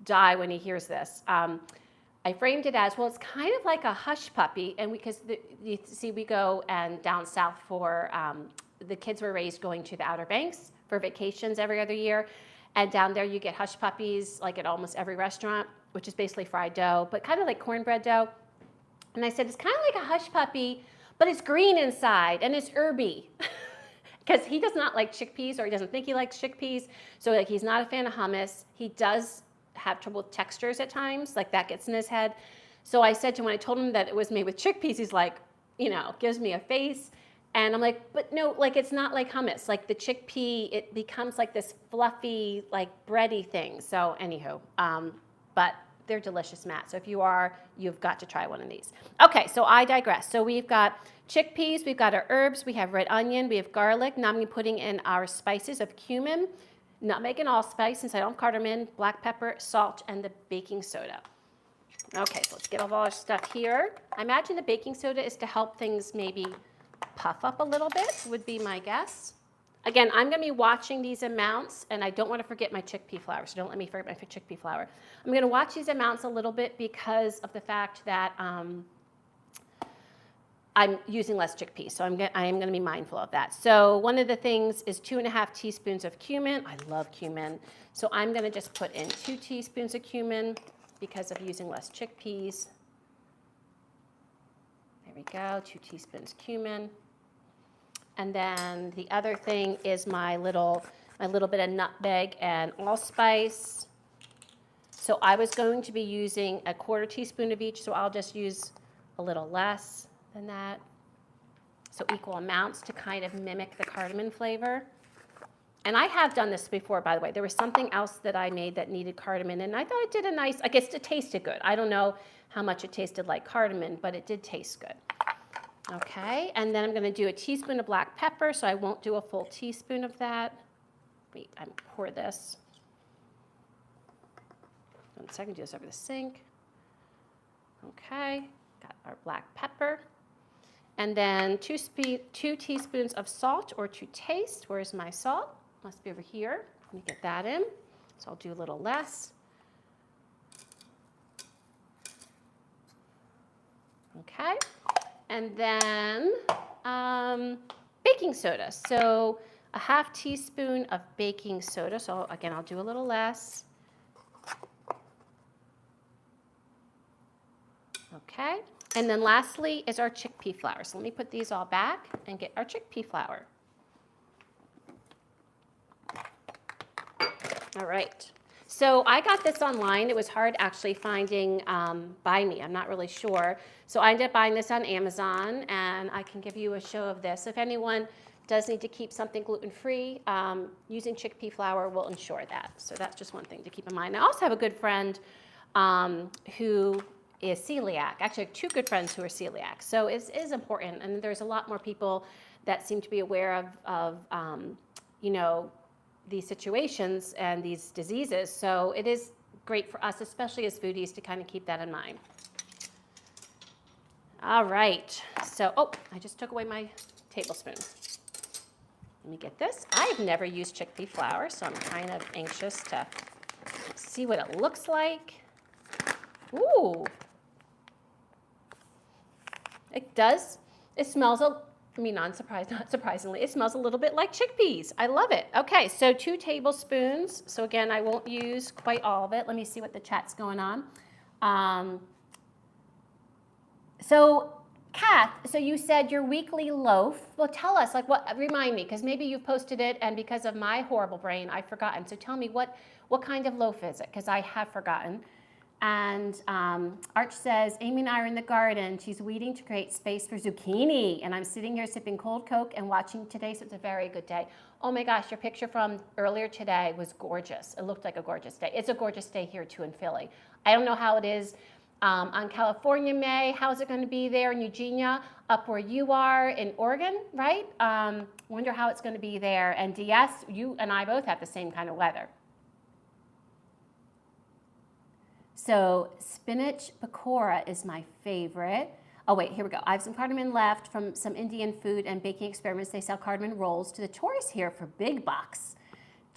die when he hears this. I framed it as, well, it's kind of like a hush puppy, and because you see, we go and down south for the kids were raised going to the Outer Banks for vacations every other year, and down there you get hush puppies like at almost every restaurant, which is basically fried dough, but kind of like cornbread dough. And I said it's kind of like a hush puppy, but it's green inside and it's herby. Because he does not like chickpeas, or he doesn't think he likes chickpeas, so he's not a fan of hummus. He does have trouble with textures at times, that gets in his head. So I said to him, when I told him that it was made with chickpeas, he's like, gives me a face. And I'm like, but no, it's not like hummus. The chickpea, it becomes this fluffy, bready thing. So anywho, but they're delicious, Matt. So if you've got to try one of these. Okay, so I digress. So we've got chickpeas, we've got our herbs, we have red onion, we have garlic. Now I'm going to be putting in our spices of cumin, nutmeg and allspice, since I don't have cardamom, black pepper, salt, and the baking soda. Okay, so let's get all our stuff here. I imagine the baking soda is to help things maybe puff up a little bit, would be my guess. Again, I'm going to be watching these amounts, and I don't want to forget my chickpea flour, so don't let me forget my chickpea flour. I'm going to watch these amounts a little bit because of the fact that I'm using less chickpeas, so I am going to be mindful of that. So one of the things is 2.5 teaspoons of cumin. I love cumin. So I'm going to just put in 2 teaspoons of cumin because of using less chickpeas. There we go, 2 teaspoons cumin. And then the other thing is my little bit of nutmeg and allspice. So I was going to be using 1/4 teaspoon of each, so I'll just use a little less than that. So equal amounts to kind of mimic the cardamom flavor. And I have done this before, by the way. There was something else that I made that needed cardamom, and I thought it did a nice, I guess it tasted good. I don't know how much it tasted like cardamom, but it did taste good. Okay, and then I'm going to do a teaspoon of black pepper, so I won't do a full teaspoon of that. Wait, I pour this. 1 second, do this over the sink. Okay, got our black pepper. And then 2 teaspoons of salt or to taste. Where's my salt? Must be over here. Let me get that in. So I'll do a little less. Okay. And then baking soda. So a 1/2 teaspoon of baking soda. So again, I'll do a little less. Okay. And then lastly is our chickpea flour. So let me put these all back and get our chickpea flour. All right. So I got this online. It was hard actually finding by me. I'm not really sure. So I ended up buying this on Amazon, and I can give you a show of this. If anyone does need to keep something gluten-free, using chickpea flour will ensure that. So that's just one thing to keep in mind. I also have a good friend who is celiac. Actually, 2 good friends who are celiac. So it is important, and there's a lot more people that seem to be aware of you know, these situations and these diseases. So it is great for us, especially as foodies, to kind of keep that in mind. All right. So, oh, I just took away my tablespoon. Let me get this. I've never used chickpea flour, so I'm kind of anxious to see what it looks like. Ooh. It does. It smells not surprisingly, it smells a little bit like chickpeas. I love it. Okay, so 2 tablespoons. So again, I won't use quite all of it. Let me see what the chat's going on. So Kath, so you said your weekly loaf. Well, tell us, like, what? Remind me, because maybe you've posted it, and because of my horrible brain, I've forgotten. So tell me, what kind of loaf is it? Because I have forgotten. And Arch says, Amy and I are in the garden. She's weeding to create space for zucchini. And I'm sitting here sipping cold Coke and watching today, so it's a very good day. Oh my gosh, your picture from earlier today was gorgeous. It looked like a gorgeous day. It's a gorgeous day here too in Philly. I don't know how it is on California, May. How's it going to be there in Eugenia, up where you are in Oregon, right? Wonder how it's going to be there. And DS, you and I both have the same kind of weather. So spinach pakora is my favorite. Oh wait, here we go. I have some cardamom left from some Indian food and baking experiments. They sell cardamom rolls to the tourists here for big bucks.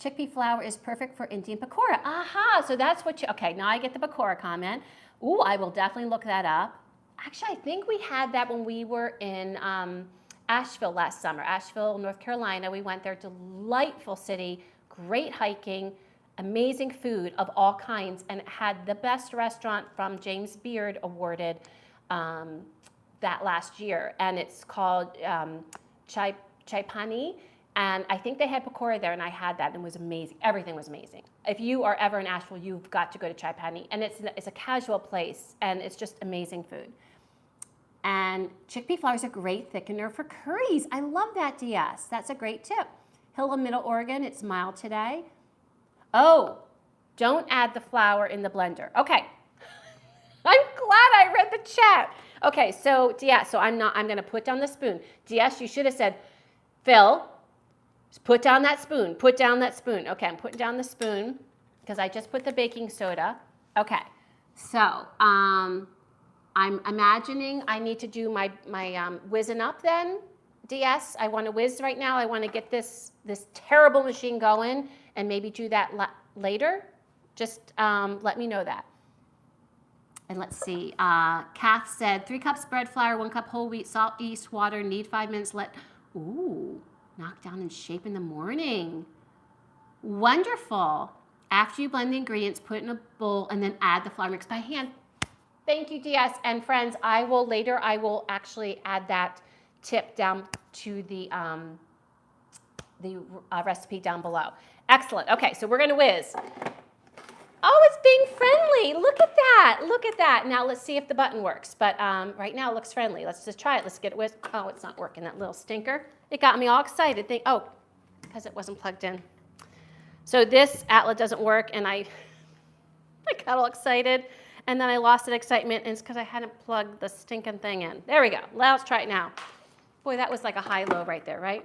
Chickpea flour is perfect for Indian pakora. Aha, so that's what you, okay, now I get the pakora comment. Ooh, I will definitely look that up. Actually, I think we had that when we were in Asheville last summer. Asheville, North Carolina. We went there, delightful city, great hiking, amazing food of all kinds, and it had the best restaurant from James Beard awarded that last year, and it's called Tahini, and I think they had pakora there, and I had that, and it was amazing. Everything was amazing. If you are ever in Asheville, you've got to go to Tahini, and it's a casual place, and it's just amazing food. And chickpea flour is a great thickener for curries. I love that, DS. That's a great tip. Hill of Middle Oregon, it's mild today. Oh, don't add the flour in the blender. Okay. I'm glad I read the chat. Okay, so DS, so I'm going to put down the spoon. DS, you should have said, Phil, put down that spoon. Put down that spoon. Okay, I'm putting down the spoon because I just put the baking soda. Okay, so I'm imagining I need to do my whizzing up then. DS, I want to whiz right now. I want to get this terrible machine going and maybe do that later. Just let me know that. And let's see. Kath said 3 cups bread flour, 1 cup whole wheat, salt, yeast, water, knead 5 minutes. Knock down and shape in the morning. Wonderful. After you blend the ingredients, put it in a bowl and then add the flour mix by hand. Thank you, DS. And friends, I will actually add that tip down to the recipe down below. Excellent. Okay, so we're going to whiz. Oh, it's being friendly. Look at that. Look at that. Now let's see if the button works. But right now it looks friendly. Let's just try it. Let's get it with, oh, it's not working, that little stinker. It got me all excited. Oh, because it wasn't plugged in. So this outlet doesn't work, and I got all excited, and then I lost that excitement, and it's because I hadn't plugged the stinking thing in. There we go. Let's try it now. Boy, that was like a high-low right there, right?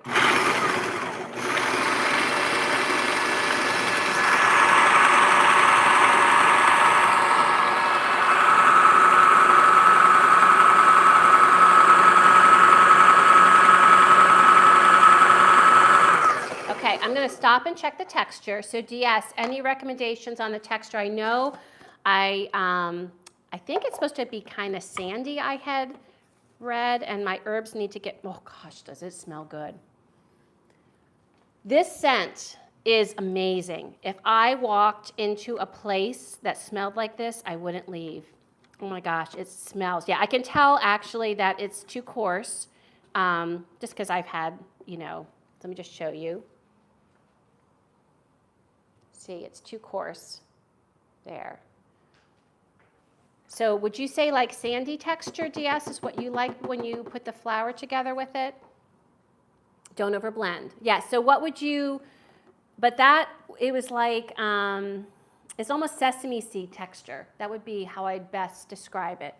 Okay, I'm going to stop and check the texture. So DS, any recommendations on the texture? I know I think it's supposed to be kind of sandy, I had read, and my herbs need to get, oh gosh, does it smell good. This scent is amazing. If I walked into a place that smelled like this, I wouldn't leave. Oh my gosh, it smells. Yeah, I can tell actually that it's too coarse, just because I've had, let me just show you. See, it's too coarse there. So would you say like sandy texture, DS, is what you like when you put the flour together with it? Don't overblend. Yeah, so what would you, but that, it was like, it's almost sesame seed texture. That would be how I'd best describe it.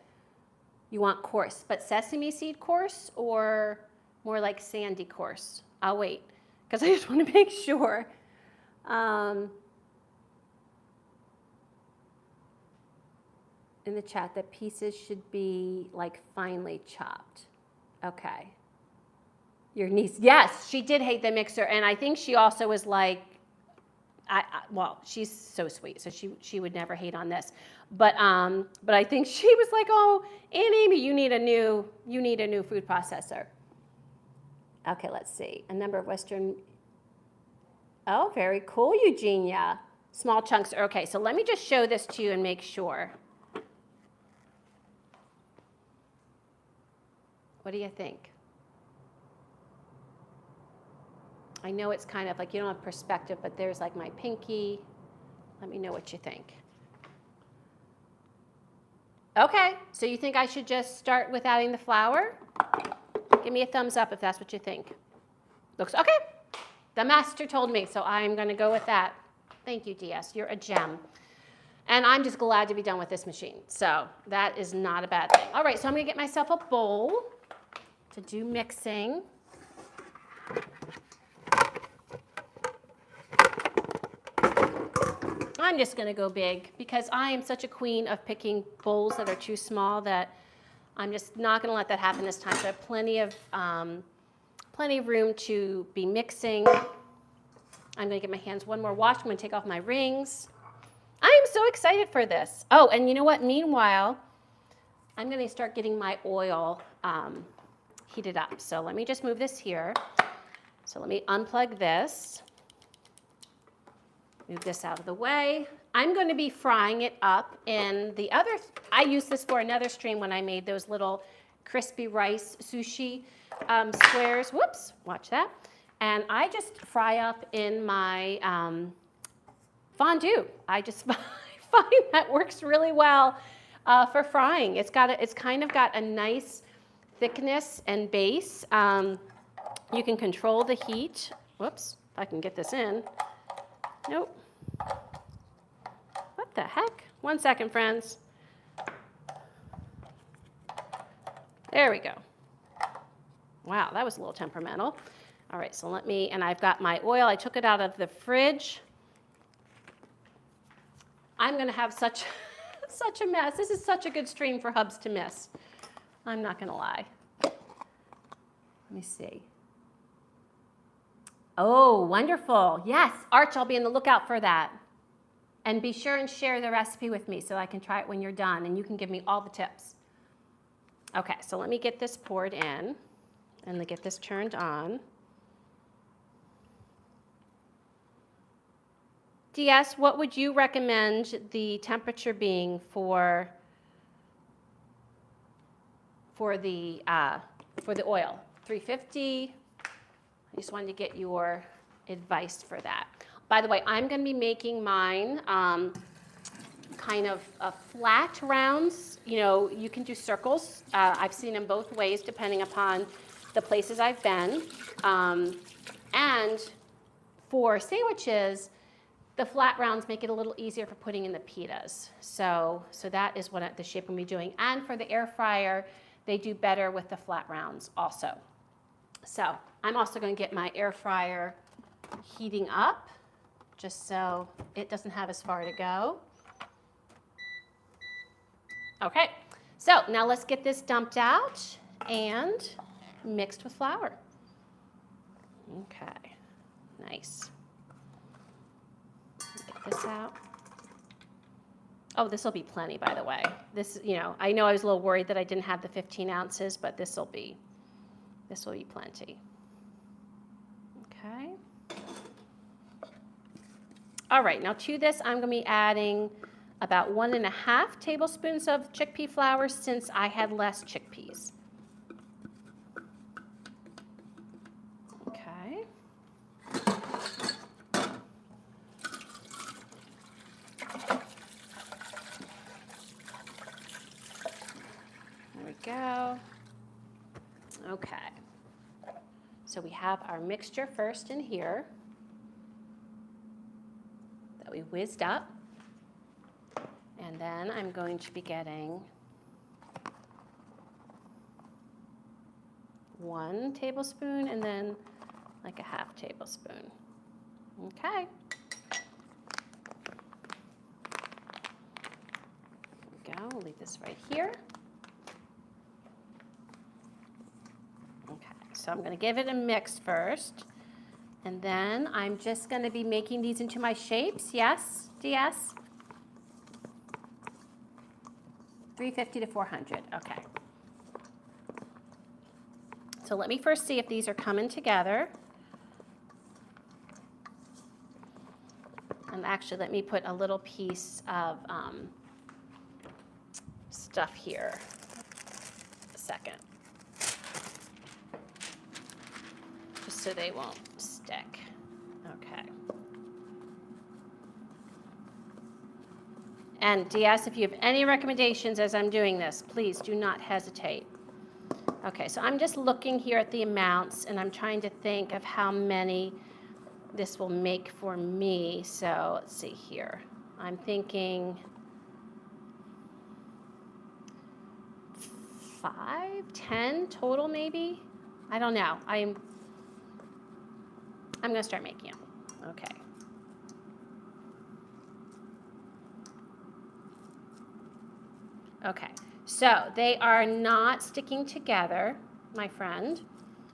You want coarse, but sesame seed coarse or more like sandy coarse? I'll wait, because I just want to make sure. In the chat, that pieces should be like finely chopped. Okay. Your niece, yes, she did hate the mixer, and I think she also was like, well, she's so sweet, so she would never hate on this. But I think she was like, oh, Aunt Amy, you need a new food processor. Okay, let's see. A number of Western. Oh, very cool, Eugenia. Small chunks. Okay, so let me just show this to you and make sure. What do you think? I know it's kind of like you don't have perspective, but there's like my pinky. Let me know what you think. Okay, so you think I should just start with adding the flour? Give me a thumbs up if that's what you think. Looks okay. The master told me, so I'm going to go with that. Thank you, DS. You're a gem. And I'm just glad to be done with this machine. So that is not a bad thing. All right, so I'm going to get myself a bowl to do mixing. I'm just going to go big because I am such a queen of picking bowls that are too small that I'm just not going to let that happen this time. So I have plenty of room to be mixing. I'm going to give my hands one more wash. I'm going to take off my rings. I am so excited for this. Oh, and you know what? Meanwhile, I'm going to start getting my oil heated up. So let me just move this here. So let me unplug this. Move this out of the way. I'm going to be frying it up in the other, I used this for another stream when I made those little crispy rice sushi squares. Whoops, watch that. And I just fry up in my fondue. I just find that works really well for frying. It's kind of got a nice thickness and base. You can control the heat. Whoops, if I can get this in. Nope. What the heck? 1 second, friends. There we go. Wow, that was a little temperamental. All right, so let me, and I've got my oil. I took it out of the fridge. I'm going to have such a mess. This is such a good stream for hubs to miss. I'm not going to lie. Let me see. Oh, wonderful. Yes, Arch, I'll be on the lookout for that. And be sure and share the recipe with me so I can try it when you're done, and you can give me all the tips. Okay, so let me get this poured in and get this turned on. DS, what would you recommend the temperature being for the oil? 350? I just wanted to get your advice for that. By the way, I'm going to be making mine kind of flat rounds. You know, you can do circles. I've seen them both ways depending upon the places I've been. And for sandwiches, the flat rounds make it a little easier for putting in the pitas. So that is what the shape I'm going to be doing. And for the air fryer, they do better with the flat rounds also. So I'm also going to get my air fryer heating up just so it doesn't have as far to go. Okay, so now let's get this dumped out and mixed with flour. Okay, nice. Get this out. Oh, this will be plenty, by the way. This, you know I was a little worried that I didn't have the 15 ounces, but this will be plenty. Okay. All right, now to this, I'm going to be adding about 1.5 tablespoons of chickpea flour since I had less chickpeas. Okay. There we go. Okay. So we have our mixture first in here that we whizzed up. And then I'm going to be getting 1 tablespoon and then like a 1/2 tablespoon. Okay. There we go. We'll leave this right here. Okay. So I'm going to give it a mix first. And then I'm just going to be making these into my shapes. Yes, DS? 350 to 400, okay. So let me first see if these are coming together. And actually, let me put a little piece of stuff here. A second. Just so they won't stick. Okay. And DS, if you have any recommendations as I'm doing this, please do not hesitate. Okay, so I'm just looking here at the amounts, and I'm trying to think of how many this will make for me. So let's see here. I'm thinking 5, 10 total maybe? I don't know. I'm going to start making them. Okay. Okay, so they are not sticking together, my friend.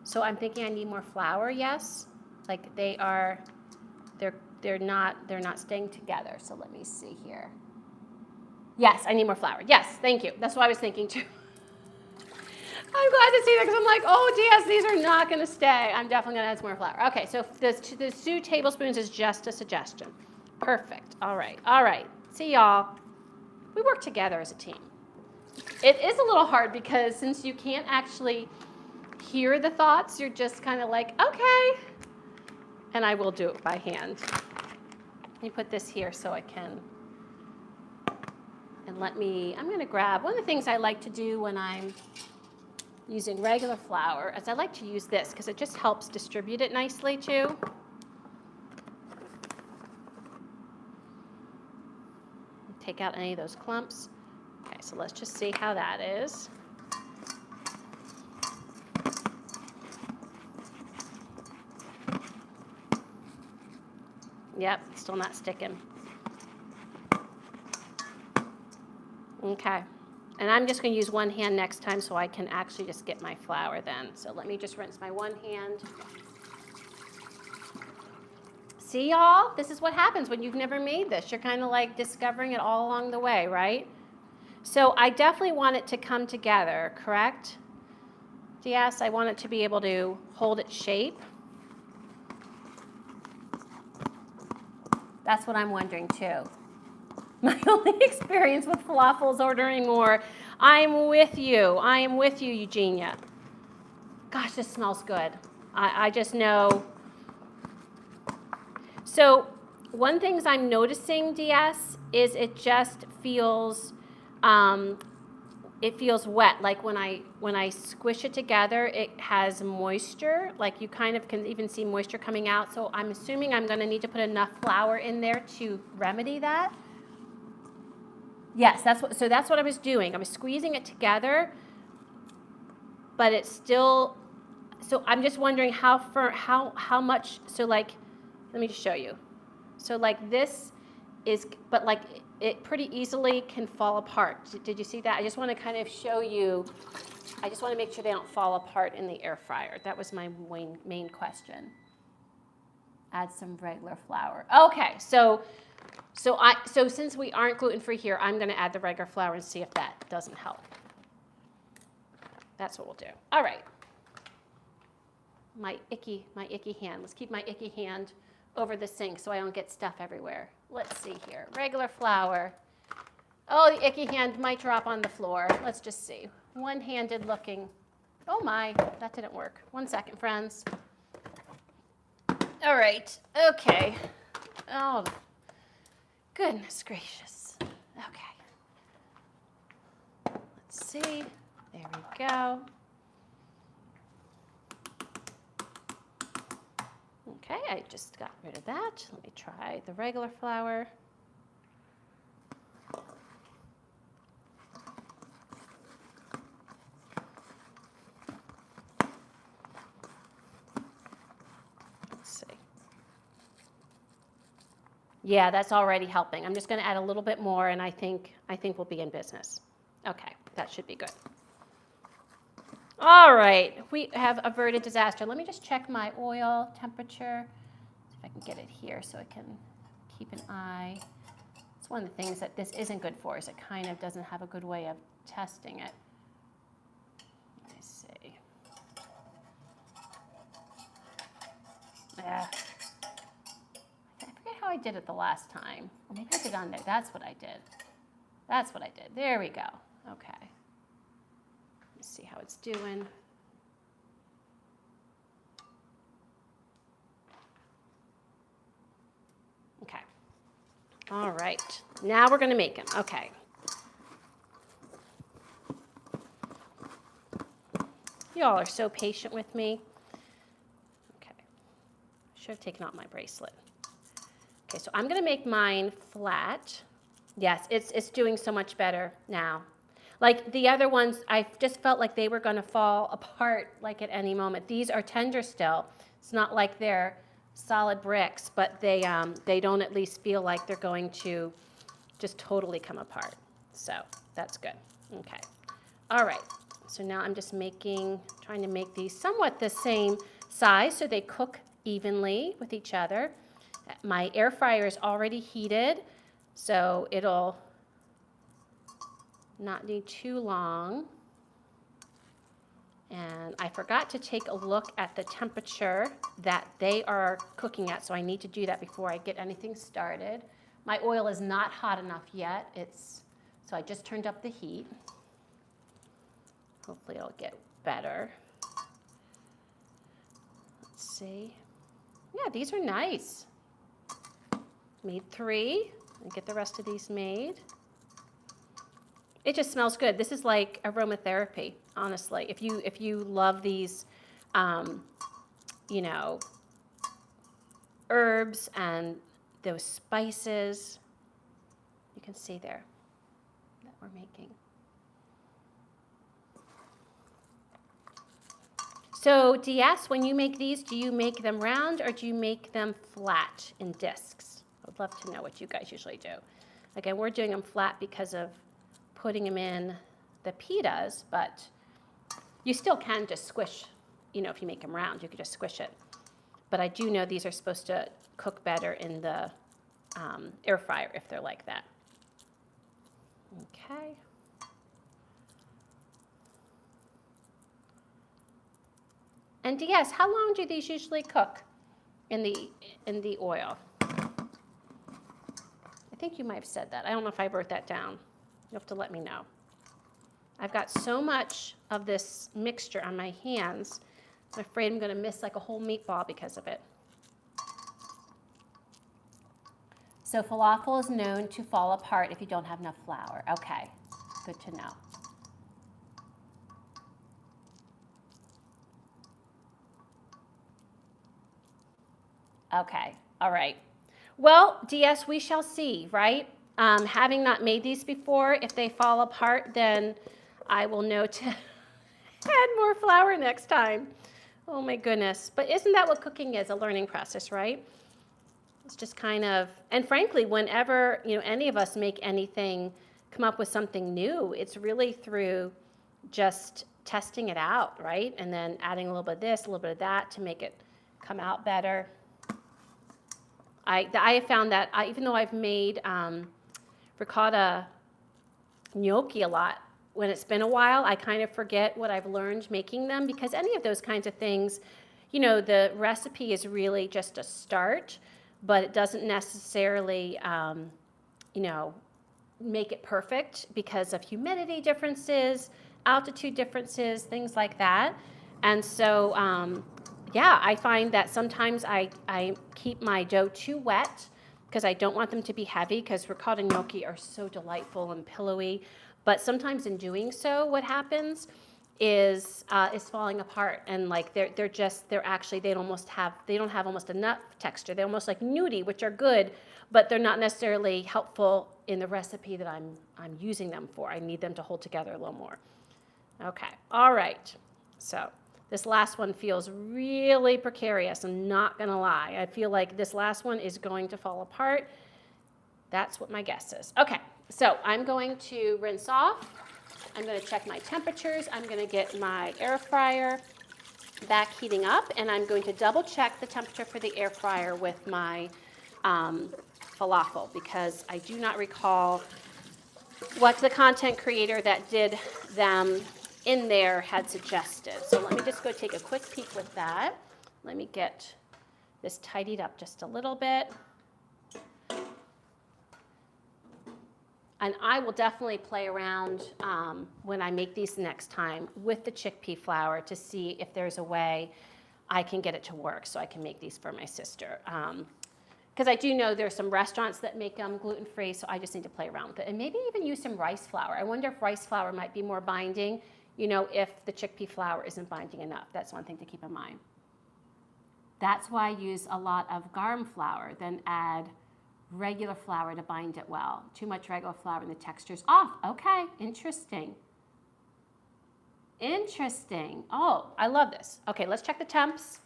So I'm thinking I need more flour, yes? Like they're not staying together. So let me see here. Yes, I need more flour. Yes, thank you. That's what I was thinking too. I'm glad to see that because I'm like, oh, DS, these are not going to stay. I'm definitely going to add some more flour. Okay, so the 2 tablespoons is just a suggestion. Perfect. All right. All right. See y'all. We work together as a team. It is a little hard because since you can't actually hear the thoughts, you're just kind of like, okay. And I will do it by hand. Let me put this here so I can. And I'm going to grab, one of the things I like to do when I'm using regular flour is I like to use this because it just helps distribute it nicely too. Take out any of those clumps. Okay, so let's just see how that is. Yep, still not sticking. Okay, and I'm just going to use one hand next time so I can actually just get my flour then. So let me just rinse my one hand. See, y'all? This is what happens when you've never made this. You're kind of like discovering it all along the way, right? So I definitely want it to come together, correct? Yes, I want it to be able to hold its shape. That's what I'm wondering too. My only experience with falafel is ordering more. I'm with you. I am with you, Eugenia. Gosh, this smells good. I just know. So One thing I'm noticing, DS, is it just feels wet. Like when I squish it together, it has moisture. Like you kind of can even see moisture coming out. So I'm assuming I'm going to need to put enough flour in there to remedy that. Yes, that's what I was doing. I was squeezing it together, but it's still. So I'm just wondering how much. So like, let me just show you. So like this is, but like it pretty easily can fall apart. Did you see that? I just want to kind of show you. I just want to make sure they don't fall apart in the air fryer. That was my main question. Add some regular flour. Okay, so since we aren't gluten-free here, I'm going to add the regular flour and see if that doesn't help. That's what we'll do. All right. My icky hand. Let's keep my icky hand over the sink so I don't get stuff everywhere. Let's see here. Regular flour. Oh, the icky hand might drop on the floor. Let's just see. One-handed looking. Oh my, that didn't work. 1 second, friends. All right. Okay. Oh, goodness gracious. Okay. Let's see. There we go. Okay, I just got rid of that. Let me try the regular flour. Let's see. Yeah, that's already helping. I'm just going to add a little bit more, and I think we'll be in business. Okay, that should be good. All right, we have averted disaster. Let me just check my oil temperature. See if I can get it here so I can keep an eye. It's one of the things that this isn't good for, is it kind of doesn't have a good way of testing it. Let me see. Yeah. I forget how I did it the last time. Or maybe I did it on there. That's what I did. That's what I did. There we go. Okay. Let's see how it's doing. Okay. All right. Now we're going to make them. Okay. Y'all are so patient with me. Okay. I should have taken out my bracelet. Okay, so I'm going to make mine flat. Yes, it's doing so much better now. Like the other ones, I just felt like they were going to fall apart like at any moment. These are tender still. It's not like they're solid bricks, but they don't at least feel like they're going to just totally come apart. So that's good. Okay. All right. So now I'm just trying to make these somewhat the same size so they cook evenly with each other. My air fryer is already heated, so it'll not need too long. And I forgot to take a look at the temperature that they are cooking at, so I need to do that before I get anything started. My oil is not hot enough yet. So I just turned up the heat. Hopefully it'll get better. Let's see. Yeah, these are nice. Made 3. And get the rest of these made. It just smells good. This is like aromatherapy, honestly. If you love these, herbs and those spices, you can see there that we're making. So DS, when you make these, do you make them round or do you make them flat in discs? I'd love to know what you guys usually do. Again, we're doing them flat because of putting them in the pitas, but you still can just squish, if you make them round, you could just squish it. But I do know these are supposed to cook better in the air fryer if they're like that. Okay. And DS, how long do these usually cook in the oil? I think you might have said that. I don't know if I wrote that down. You'll have to let me know. I've got so much of this mixture on my hands, I'm afraid I'm going to miss like a whole meatball because of it. So falafel is known to fall apart if you don't have enough flour. Okay, good to know. Okay, all right. Well, DS, we shall see, right? Having not made these before, if they fall apart, then I will know to add more flour next time. Oh my goodness. But isn't that what cooking is, a learning process, right? It's just kind of, and frankly, whenever, any of us make anything, come up with something new, it's really through just testing it out, right? And then adding a little bit of this, a little bit of that to make it come out better. I have found that even though I've made ricotta gnocchi a lot, when it's been a while, I kind of forget what I've learned making them, because any of those kinds of things, the recipe is really just a start, but it doesn't necessarily, make it perfect because of humidity differences, altitude differences, things like that. And so, I find that sometimes I keep my dough too wet because I don't want them to be heavy, because ricotta gnocchi are so delightful and pillowy. But sometimes in doing so, what happens is falling apart, and like they don't have almost a nut texture. They're almost like nudie, which are good, but they're not necessarily helpful in the recipe that I'm using them for. I need them to hold together a little more. Okay, all right. So this last one feels really precarious. I'm not gonna lie. I feel like this last one is going to fall apart. That's what my guess is. Okay, so I'm going to rinse off. I'm going to check my temperatures. I'm going to get my air fryer back heating up, and I'm going to double check the temperature for the air fryer with my falafel, because I do not recall what the content creator that did them in there had suggested. So let me just go take a quick peek with that. Let me get this tidied up just a little bit. And I will definitely play around when I make these next time with the chickpea flour to see if there's a way I can get it to work so I can make these for my sister. Because I do know there's some restaurants that make them gluten-free, so I just need to play around with it. And maybe even use some rice flour. I wonder if rice flour might be more binding, if the chickpea flour isn't binding enough. That's one thing to keep in mind. That's why I use a lot of garum flour, then add regular flour to bind it well. Too much regular flour and the texture's off. Okay, interesting. Interesting. Oh, I love this. Okay, let's check the temps.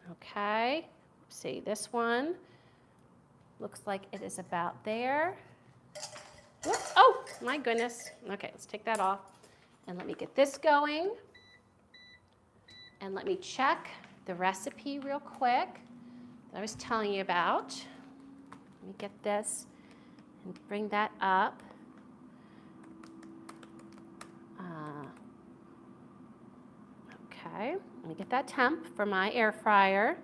Okay, see this one. Looks like it is about there. Whoops. Oh, my goodness. Okay, let's take that off. And let me get this going. And let me check the recipe real quick that I was telling you about. Let me get this and bring that up. Okay, let me get that temp for my air fryer.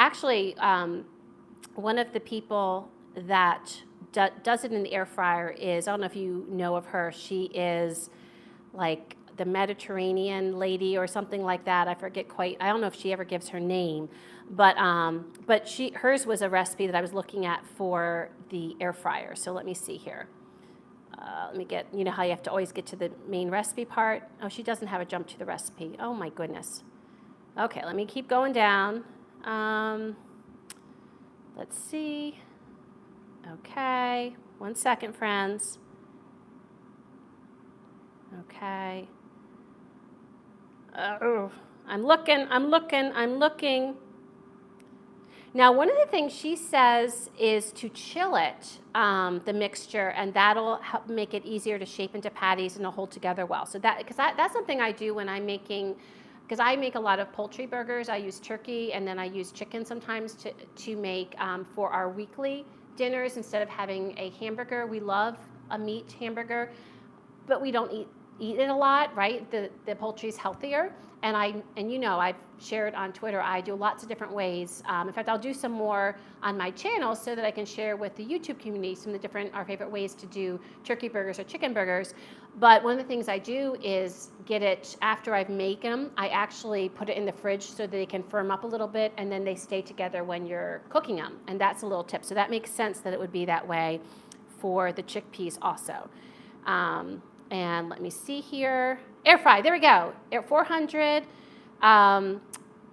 Actually, one of the people that does it in the air fryer is, I don't know if you know of her, she is like the Mediterranean lady or something like that. I forget quite. I don't know if she ever gives her name, but hers was a recipe that I was looking at for the air fryer. So let me see here. Let me get, how you have to always get to the main recipe part. Oh, she doesn't have a jump to the recipe. Oh my goodness. Okay, let me keep going down. Let's see. Okay, 1 second, friends. Okay. I'm looking. Now, one of the things she says is to chill it, the mixture, and that'll help make it easier to shape into patties and to hold together well. So that's something I do when I'm making, because I make a lot of poultry burgers. I use turkey, and then I use chicken sometimes to make for our weekly dinners instead of having a hamburger. We love a meat hamburger, but we don't eat eat it a lot, right? The poultry's healthier. And I've shared on Twitter, I do lots of different ways. In fact, I'll do some more on my channel so that I can share with the YouTube community some of the different, our favorite ways to do turkey burgers or chicken burgers. But one of the things I do is get it, after I've made them, I actually put it in the fridge so that they can firm up a little bit, and then they stay together when you're cooking them. And that's a little tip. So that makes sense that it would be that way for the chickpeas also. And let me see here. Air fry, there we go. Air 400.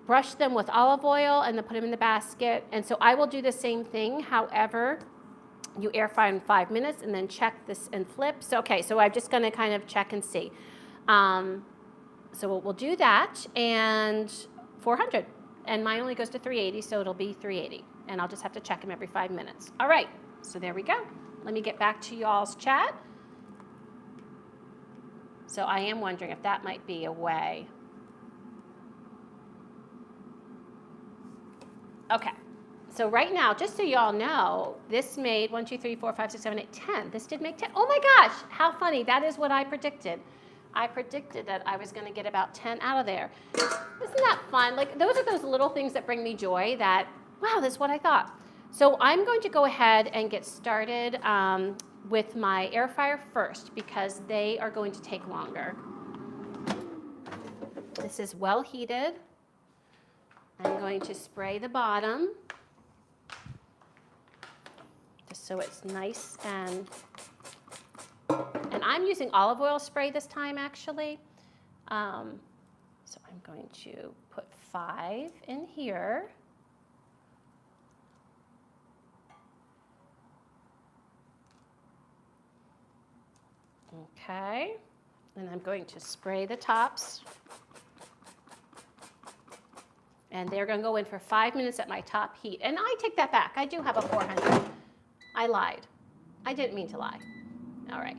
Brush them with olive oil and then put them in the basket. And so I will do the same thing. However, you air fry in 5 minutes and then check this and flip. So, okay, so I'm just going to kind of check and see. So we'll do that, and 400. And mine only goes to 380, so it'll be 380. And I'll just have to check them every 5 minutes. All right, so there we go. Let me get back to y'all's chat. So I am wondering if that might be a way. Okay, so right now, just so y'all know, this made 1, 2, 3, 4, 5, 6, 7, 8, 10. This did make 10. Oh my gosh, how funny. That is what I predicted. I predicted that I was going to get about 10 out of there. Isn't that fun? Like, those are those little things that bring me joy that, wow, that's what I thought. So I'm going to go ahead and get started with my air fryer first because they are going to take longer. This is well heated. I'm going to spray the bottom just so it's nice, and I'm using olive oil spray this time actually. So I'm going to put 5 in here. Okay, and I'm going to spray the tops. And they're going to go in for 5 minutes at my top heat. And I take that back. I do have a 400. I lied. I didn't mean to lie. All right.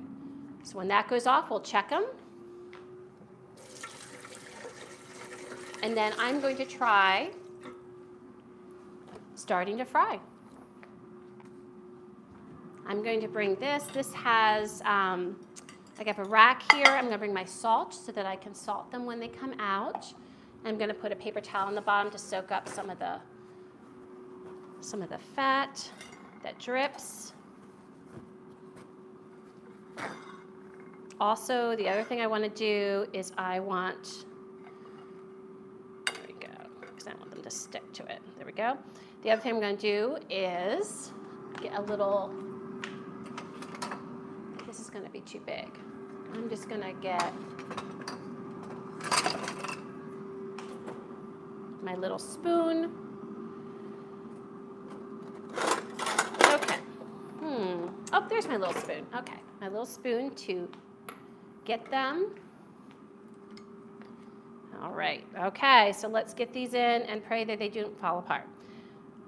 So when that goes off, we'll check them. And then I'm going to try starting to fry. I'm going to bring this. This has, I have a rack here. I'm going to bring my salt so that I can salt them when they come out. I'm going to put a paper towel on the bottom to soak up some of the fat that drips. Also, the other thing I want to do is there we go, because I want them to stick to it. There we go. The other thing I'm going to do is get a little, this is going to be too big. I'm just going to get my little spoon. Okay. Oh, there's my little spoon. Okay, my little spoon to get them. All right. Okay, so let's get these in and pray that they don't fall apart.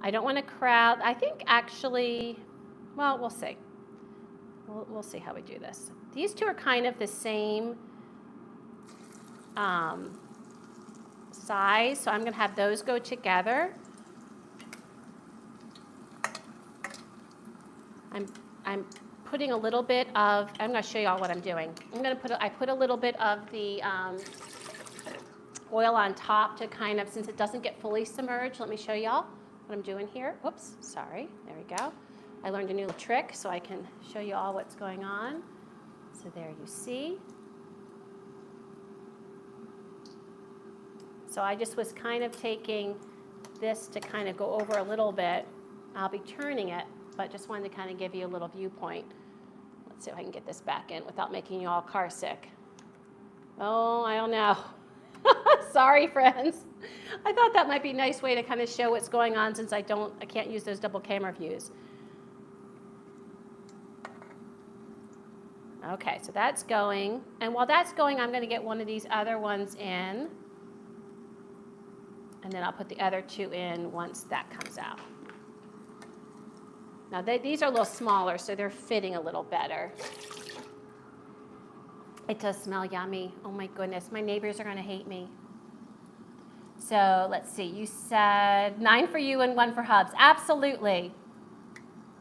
I don't want to crowd. I think actually, well, we'll see. We'll see how we do this. These two are kind of the same size, so I'm going to have those go together. I'm putting a little bit of, I'm going to show you all what I'm doing. I put a little bit of the oil on top to kind of, since it doesn't get fully submerged, let me show y'all what I'm doing here. Whoops, sorry, there we go. I learned a new trick so I can show you all what's going on. So there you see. So I just was kind of taking this to kind of go over a little bit. I'll be turning it, but just wanted to kind of give you a little viewpoint. Let's see if I can get this back in without making you all car sick. Oh, I don't know. Sorry, friends. I thought that might be a nice way to kind of show what's going on since I can't use those double camera views. Okay, so that's going. And while that's going, I'm going to get one of these other ones in. And then I'll put the other 2 in once that comes out. Now, these are a little smaller, so they're fitting a little better. It does smell yummy. Oh, my goodness. My neighbors are going to hate me. So let's see. You said 9 for you and 1 for Hubs. Absolutely.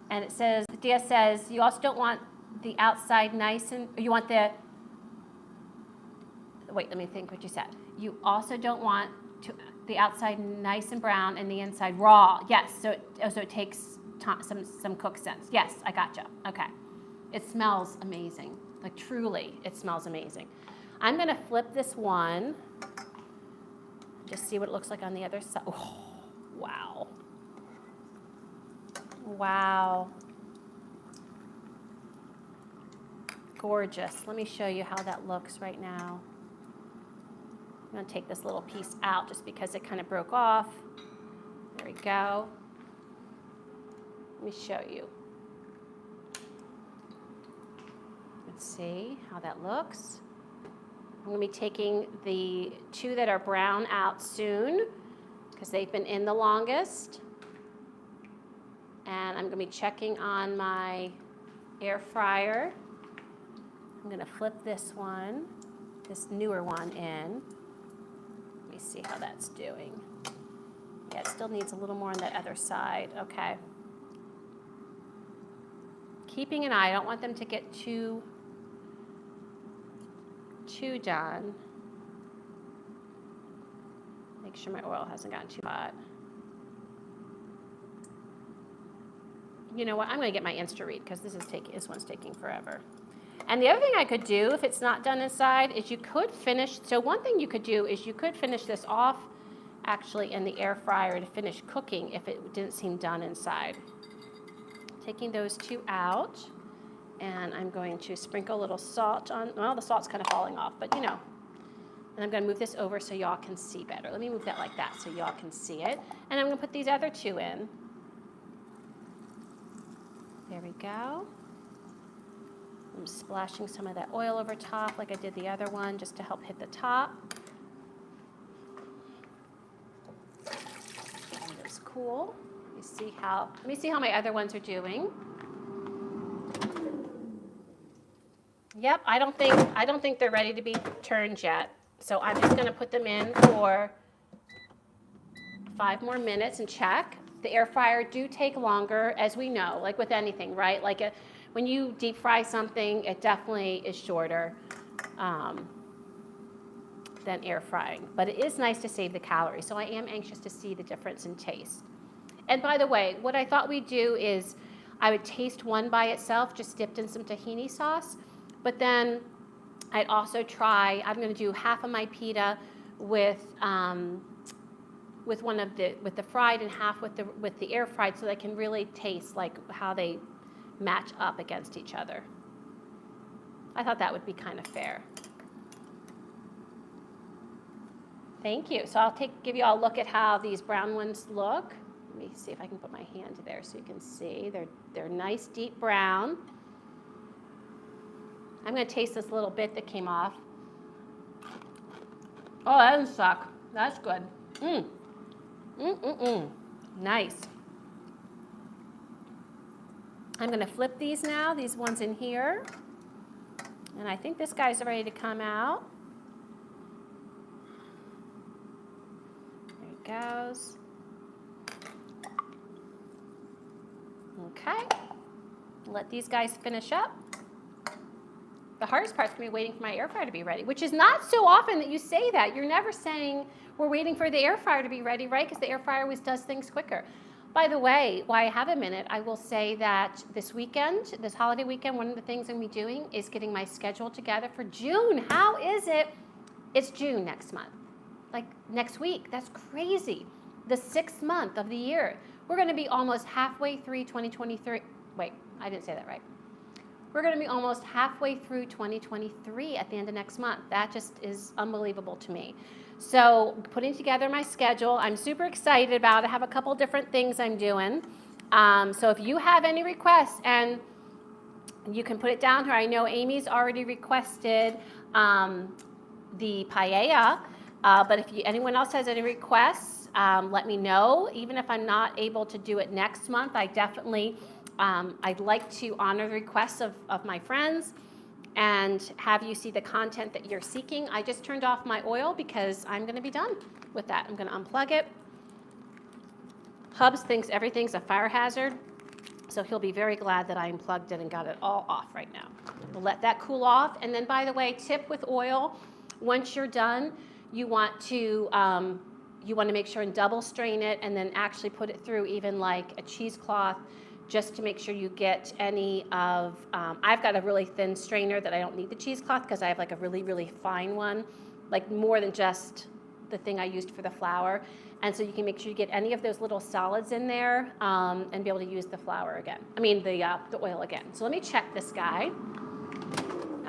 And it says, Dia says, you also don't want the outside nice and, you want the wait, let me think what you said. You also don't want the outside nice and brown and the inside raw. Yes, so it takes some cook sense. Yes, I gotcha. Okay. It smells amazing. Like truly, it smells amazing. I'm gonna flip this one. Just see what it looks like on the other side. Oh, wow. Wow. Gorgeous. Let me show you how that looks right now. I'm going to take this little piece out just because it kind of broke off. There we go. Let me show you. Let's see how that looks. I'm going to be taking the 2 that are brown out soon because they've been in the longest. And I'm going to be checking on my air fryer. I'm going to flip this one, this newer one in. Let me see how that's doing. Yeah, it still needs a little more on that other side. Okay. Keeping an eye, I don't want them to get too done. Make sure my oil hasn't gotten too hot. You know what? I'm going to get my Insta-Read because this one's taking forever. And the other thing I could do if it's not done inside is you could finish. So one thing you could do is you could finish this off actually in the air fryer to finish cooking if it didn't seem done inside. Taking those 2 out, and I'm going to sprinkle a little salt on. Well, the salt's kind of falling off, but you know. And I'm going to move this over so y'all can see better. Let me move that like that so y'all can see it. And I'm going to put these other 2 in. There we go. I'm splashing some of that oil over top like I did the other one just to help hit the top. That is cool. Let me see how my other ones are doing. Yep, I don't think they're ready to be turned yet. So I'm just going to put them in for 5 more minutes and check. The air fryer do take longer, as we know, like with anything, right? Like when you deep fry something, it definitely is shorter than air frying. But it is nice to save the calories, so I am anxious to see the difference in taste. And by the way, what I thought we'd do is I would taste one by itself, just dipped in some tahini sauce. But then I'd also try, I'm going to do half of my pita with the fried and half with the air fried, so they can really taste like how they match up against each other. I thought that would be kind of fair. Thank you. So I'll give you all a look at how these brown ones look. Let me see if I can put my hand there so you can see. They're nice deep brown. I'm going to taste this little bit that came off. Oh, that doesn't suck. That's good. Nice. I'm going to flip these now, these ones in here. And I think this guy's ready to come out. There he goes. Okay. Let these guys finish up. The hardest part's going to be waiting for my air fryer to be ready, which is not so often that you say that. You're never saying we're waiting for the air fryer to be ready, right? Because the air fryer always does things quicker. By the way, while I have a minute, I will say that this weekend, this holiday weekend, one of the things I'm going to be doing is getting my schedule together for June. How is it? It's June next month. Like next week. That's crazy. The 6th month of the year. We're going to be almost halfway through 2023. Wait, I didn't say that right. We're going to be almost halfway through 2023 at the end of next month. That just is unbelievable to me. So putting together my schedule, I'm super excited about it. I have a couple different things I'm doing. So if you have any requests, and you can put it down here. I know Amy's already requested the paella, but if anyone else has any requests, let me know. Even if I'm not able to do it next month, I definitely... I'd like to honor the requests of my friends and have you see the content that you're seeking. I just turned off my oil because I'm going to be done with that. I'm going to unplug it. Hubs thinks everything's a fire hazard, so he'll be very glad that I unplugged it and got it all off right now. We'll let that cool off. And then, by the way, tip with oil, Once you're done, you want to make sure and double strain it and then actually put it through even like a cheesecloth just to make sure you get any of, I've got a really thin strainer that I don't need the cheesecloth because I have like a really, really fine one, like more than just the thing I used for the flour. And so you can make sure you get any of those little solids in there and be able to use the flour again. I mean the oil again. So let me check this guy.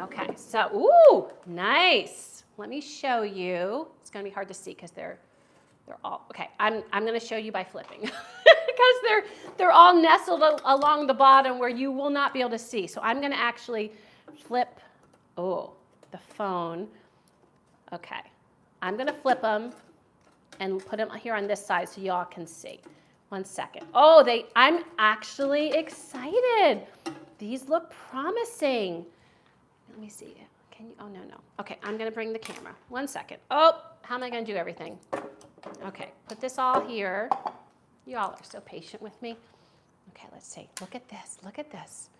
Okay, so, ooh, nice. Let me show you. It's gonna be hard to see because they're all, okay, I'm gonna show you by flipping because they're all nestled along the bottom where you will not be able to see. So I'm gonna actually flip, the phone. Okay, I'm gonna flip them and put them here on this side so y'all can see. 1 second. I'm actually excited. These look promising. Let me see. Can you, no. Okay, I'm gonna bring the camera. 1 second. How am I gonna do everything? Okay, put this all here. Y'all are so patient with me. Okay, let's see. Look at this.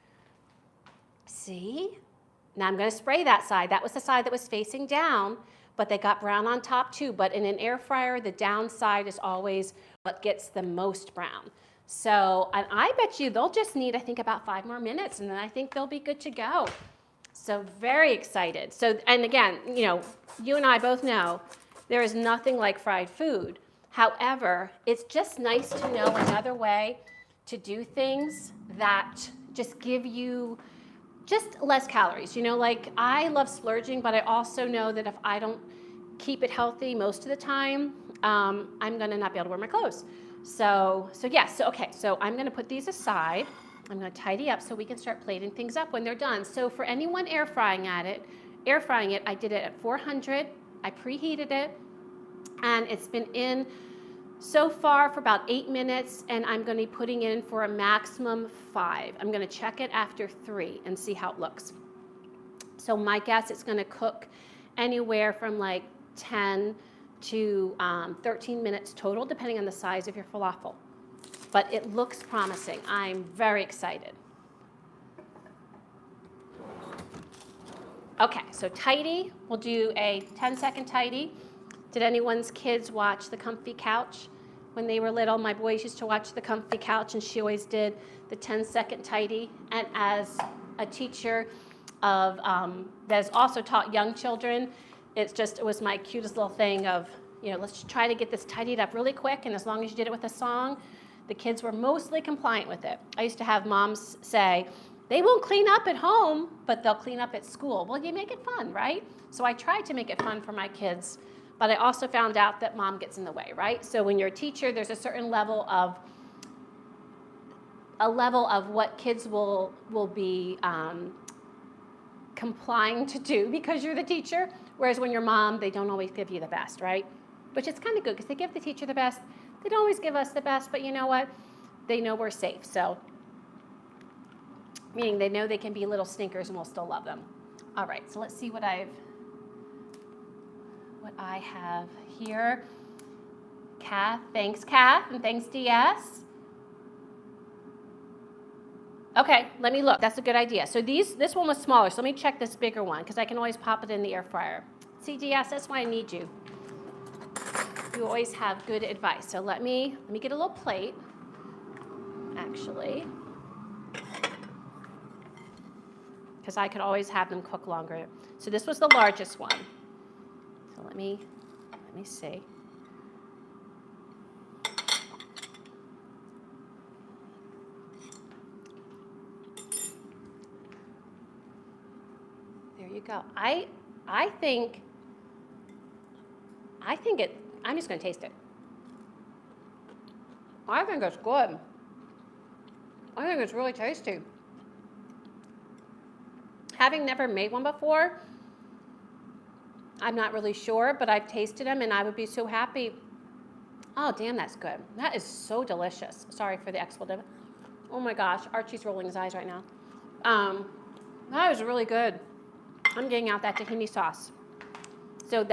See? Now I'm gonna spray that side. That was the side that was facing down, but they got brown on top too. But in an air fryer, the downside is always what gets the most brown. So, and I bet you they'll just need, I think, about 5 more minutes, and then I think they'll be good to go. So very excited. So, and again, you and I both know there is nothing like fried food. However, it's just nice to know another way to do things that just give you just less calories. Like I love splurging, but I also know that if I don't keep it healthy most of the time, I'm gonna not be able to wear my clothes. So I'm gonna put these aside. I'm gonna tidy up so we can start plating things up when they're done. So for anyone air frying it, I did it at 400. I preheated it, and it's been in so far for about 8 minutes, and I'm gonna be putting it in for a maximum 5. I'm gonna check it after 3 and see how it looks. So my guess it's gonna cook anywhere from like 10 to 13 minutes total, depending on the size of your falafel. But it looks promising. I'm very excited. Okay, so tidy, we'll do a 10-second tidy. Did anyone's kids watch The Comfy Couch? When they were little, my boys used to watch The Comfy Couch, and she always did the 10-second tidy. And as a teacher of that has also taught young children, it was my cutest little thing of, let's try to get this tidied up really quick, and as long as you did it with a song, the kids were mostly compliant with it. I used to have moms say, they won't clean up at home, but they'll clean up at school. Well, you make it fun, right? So I tried to make it fun for my kids, but I also found out that mom gets in the way, right? So when you're a teacher, there's a certain level of what kids will be complying to do because you're the teacher, whereas when you're mom, they don't always give you the best, right? Which is kind of good because they give the teacher the best. They don't always give us the best, but you know what? They know we're safe, so meaning they know they can be little stinkers and we'll still love them. All right, so let's see what I have here. Thanks, Kath, and thanks, DS. Okay, let me look. That's a good idea. So this one was smaller, so let me check this bigger one because I can always pop it in the air fryer. See, DS, that's why I need you. You always have good advice. So let me get a little plate, actually, because I could always have them cook longer. So this was the largest one. So let me see. There you go. I think I'm just going to taste it. I think it's good. I think it's really tasty. Having never made one before, I'm not really sure, but I've tasted them and I would be so happy. Oh, damn, that's good. That is so delicious. Sorry for the expletive. Oh my gosh, Archie's rolling his eyes right now. That is really good. I'm getting out that tahini sauce. So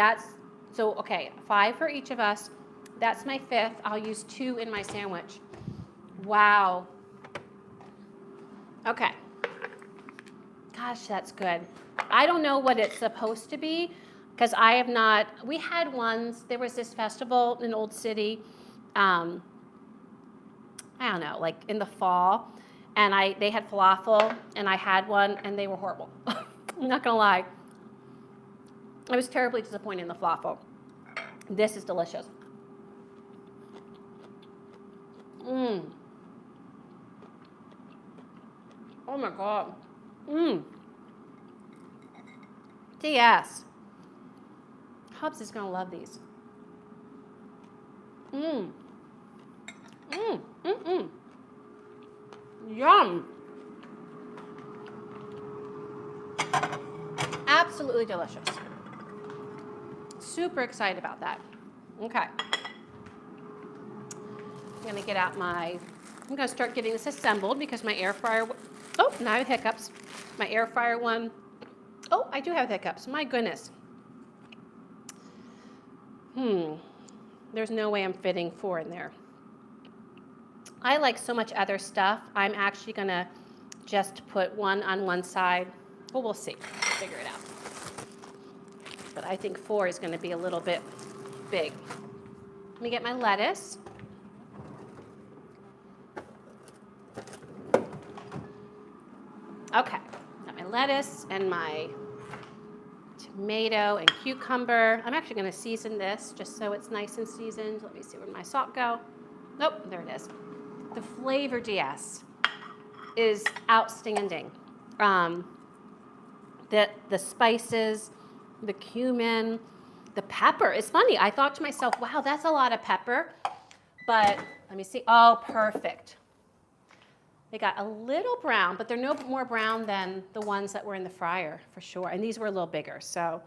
okay, 5 for each of us. That's my 5th. I'll use 2 in my sandwich. Wow. Okay. Gosh, that's good. I don't know what it's supposed to be, because I have not, we had ones, there was this festival in Old City, I don't know, like in the fall, and they had falafel, and I had one, and they were horrible. I'm not gonna lie. I was terribly disappointed in the falafel. This is delicious. Mmm. Oh my God. Mmm. DS. Hubs is gonna love these. Mmm. Mmm. Mmm. Mmm. Yum. Absolutely delicious. Super excited about that. Okay. I'm gonna get out I'm gonna start getting this assembled because my air fryer, oh, now I have hiccups. My air fryer one, oh, I do have hiccups, my goodness. There's no way I'm fitting 4 in there. I like so much other stuff. I'm actually gonna just put 1 on one side. Well, we'll see, figure it out. But I think 4 is gonna be a little bit big. Let me get my lettuce. Okay, got my lettuce and my tomato and cucumber. I'm actually gonna season this just so it's nice and seasoned. Let me see, where my salt go? Nope, there it is. The flavor DS is outstanding. The spices, the cumin, the pepper. It's funny, I thought to myself, wow, that's a lot of pepper. But let me see, oh, perfect. They got a little brown, but they're no more brown than the ones that were in the fryer, for sure. And these were a little bigger, so.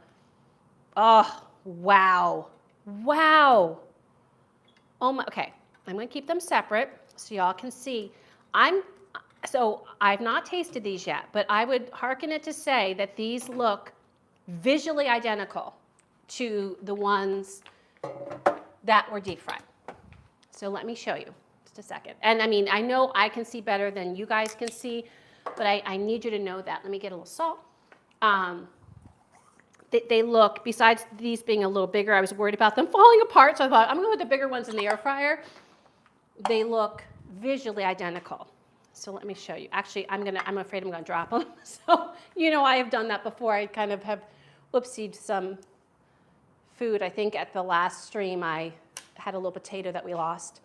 Oh, wow. Wow. Oh my, okay, I'm gonna keep them separate so y'all can see. So I've not tasted these yet, but I would hearken it to say that these look visually identical to the ones that were deep fried. So let me show you. Just a second. And I mean, I know I can see better than you guys can see, but I need you to know that. Let me get a little salt. They look, besides these being a little bigger, I was worried about them falling apart, so I thought, I'm gonna put the bigger ones in the air fryer. They look visually identical. So let me show you. Actually, I'm afraid I'm gonna drop them. So, you know, I have done that before. I kind of have whoopsied some food. I think at the last stream, I had a little potato that we lost.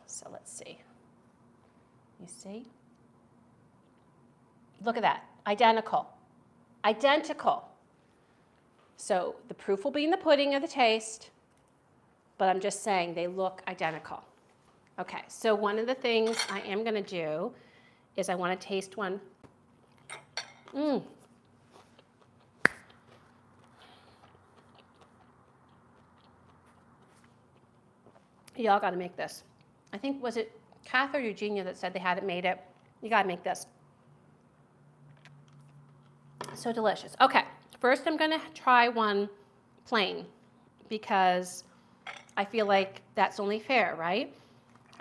So let's see. You see? Look at that. Identical. Identical. So the proof will be in the pudding of the taste, but I'm just saying they look identical. Okay, so one of the things I am going to do is I want to taste one. Y'all got to make this. I think, was it Kath or Eugenia that said they hadn't made it? You got to make this. So delicious. Okay, first I'm going to try one plain because I feel like that's only fair, right?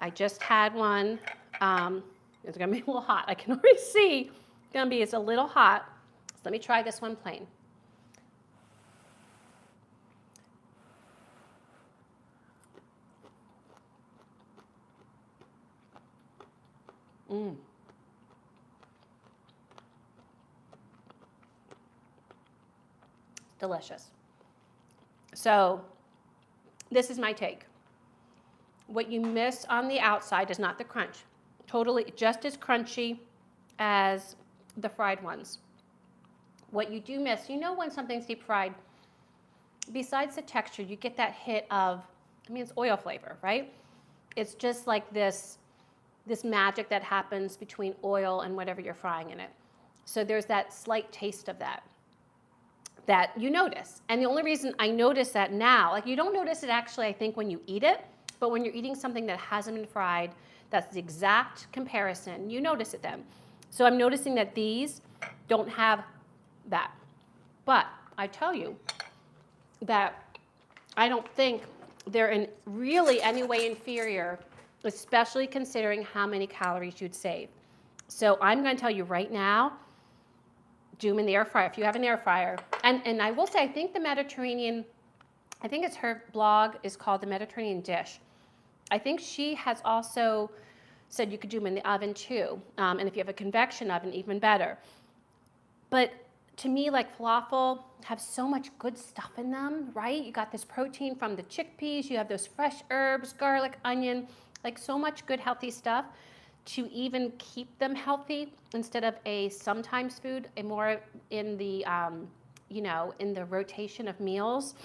I just had one. It's going to be a little hot. I can already see it's going to be a little hot. So let me try this one plain. Delicious. So this is my take. What you miss on the outside is not the crunch. Totally just as crunchy as the fried ones. What you do miss, you know, when something's deep fried, besides the texture, you get that hit of, I mean, it's oil flavor, right? It's just like this magic that happens between oil and whatever you're frying in it. So there's that slight taste of that you notice. And the only reason I notice that now, like you don't notice it actually, I think, when you eat it, but when you're eating something that hasn't been fried, that's the exact comparison, you notice it then. So I'm noticing that these don't have that. But I tell you that I don't think they're in really any way inferior, especially considering how many calories you'd save. So I'm going to tell you right now, do them in the air fryer if you have an air fryer. And I will say, I think the Mediterranean, I think it's her blog is called The Mediterranean Dish. I think she has also said you could do them in the oven too. And if you have a convection oven, even better. But to me, like falafel have so much good stuff in them, right? You got this protein from the chickpeas, you have those fresh herbs, garlic, onion, like so much good healthy stuff to even keep them healthy instead of a sometimes food, a more in the, in the rotation of meals.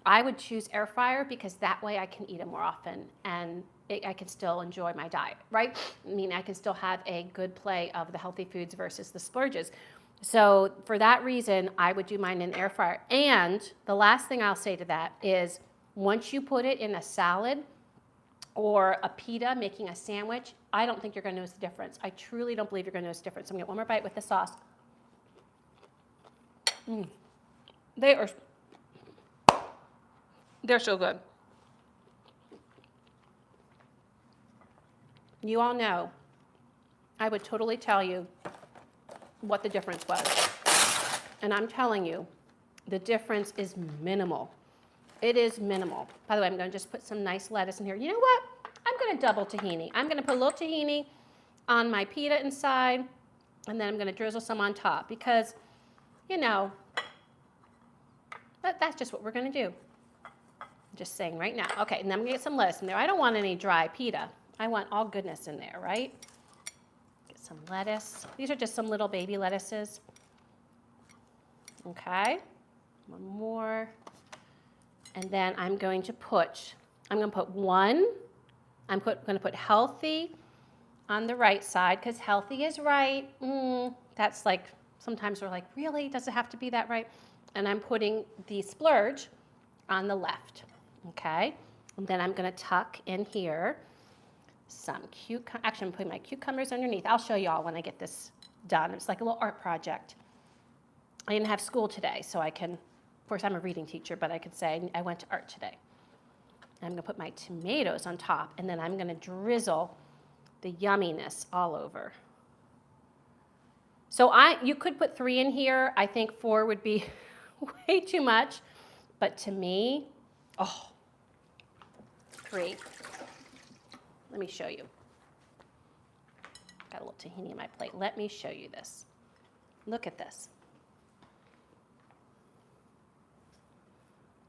I would choose air fryer because that way I can eat them more often and I can still enjoy my diet, right? I mean, I can still have a good play of the healthy foods versus the splurges. So for that reason, I would do mine in the air fryer. And the last thing I'll say to that is once you put it in a salad or a pita, making a sandwich, I don't think you're going to notice the difference. I truly don't believe you're going to notice the difference. I'm going to get one more bite with the sauce. They're so good. You all know, I would totally tell you what the difference was. And I'm telling you, the difference is minimal. It is minimal. By the way, I'm going to just put some nice lettuce in here. You know what? I'm going to double tahini. I'm going to put a little tahini on my pita inside, and then I'm going to drizzle some on top because, that's just what we're going to do. I'm just saying right now. Okay, and then I'm going to get some lettuce in there. I don't want any dry pita. I want all goodness in there, right? Get some lettuce. These are just some little baby lettuces. Okay, one more. And then I'm going to put one. I'm going to put healthy on the right side because healthy is right. That's like, sometimes we're like, really? Does it have to be that right? And I'm putting the splurge on the left, okay? And then I'm going to tuck in here some actually I'm putting my cucumbers underneath. I'll show y'all when I get this done. It's like a little art project. I didn't have school today, so I can, of course I'm a reading teacher, but I could say I went to art today. I'm going to put my tomatoes on top, and then I'm going to drizzle the yumminess all over. So you could put 3 in here. I think 4 would be way too much, but to me, 3. Let me show you. Got a little tahini on my plate. Let me show you this. Look at this.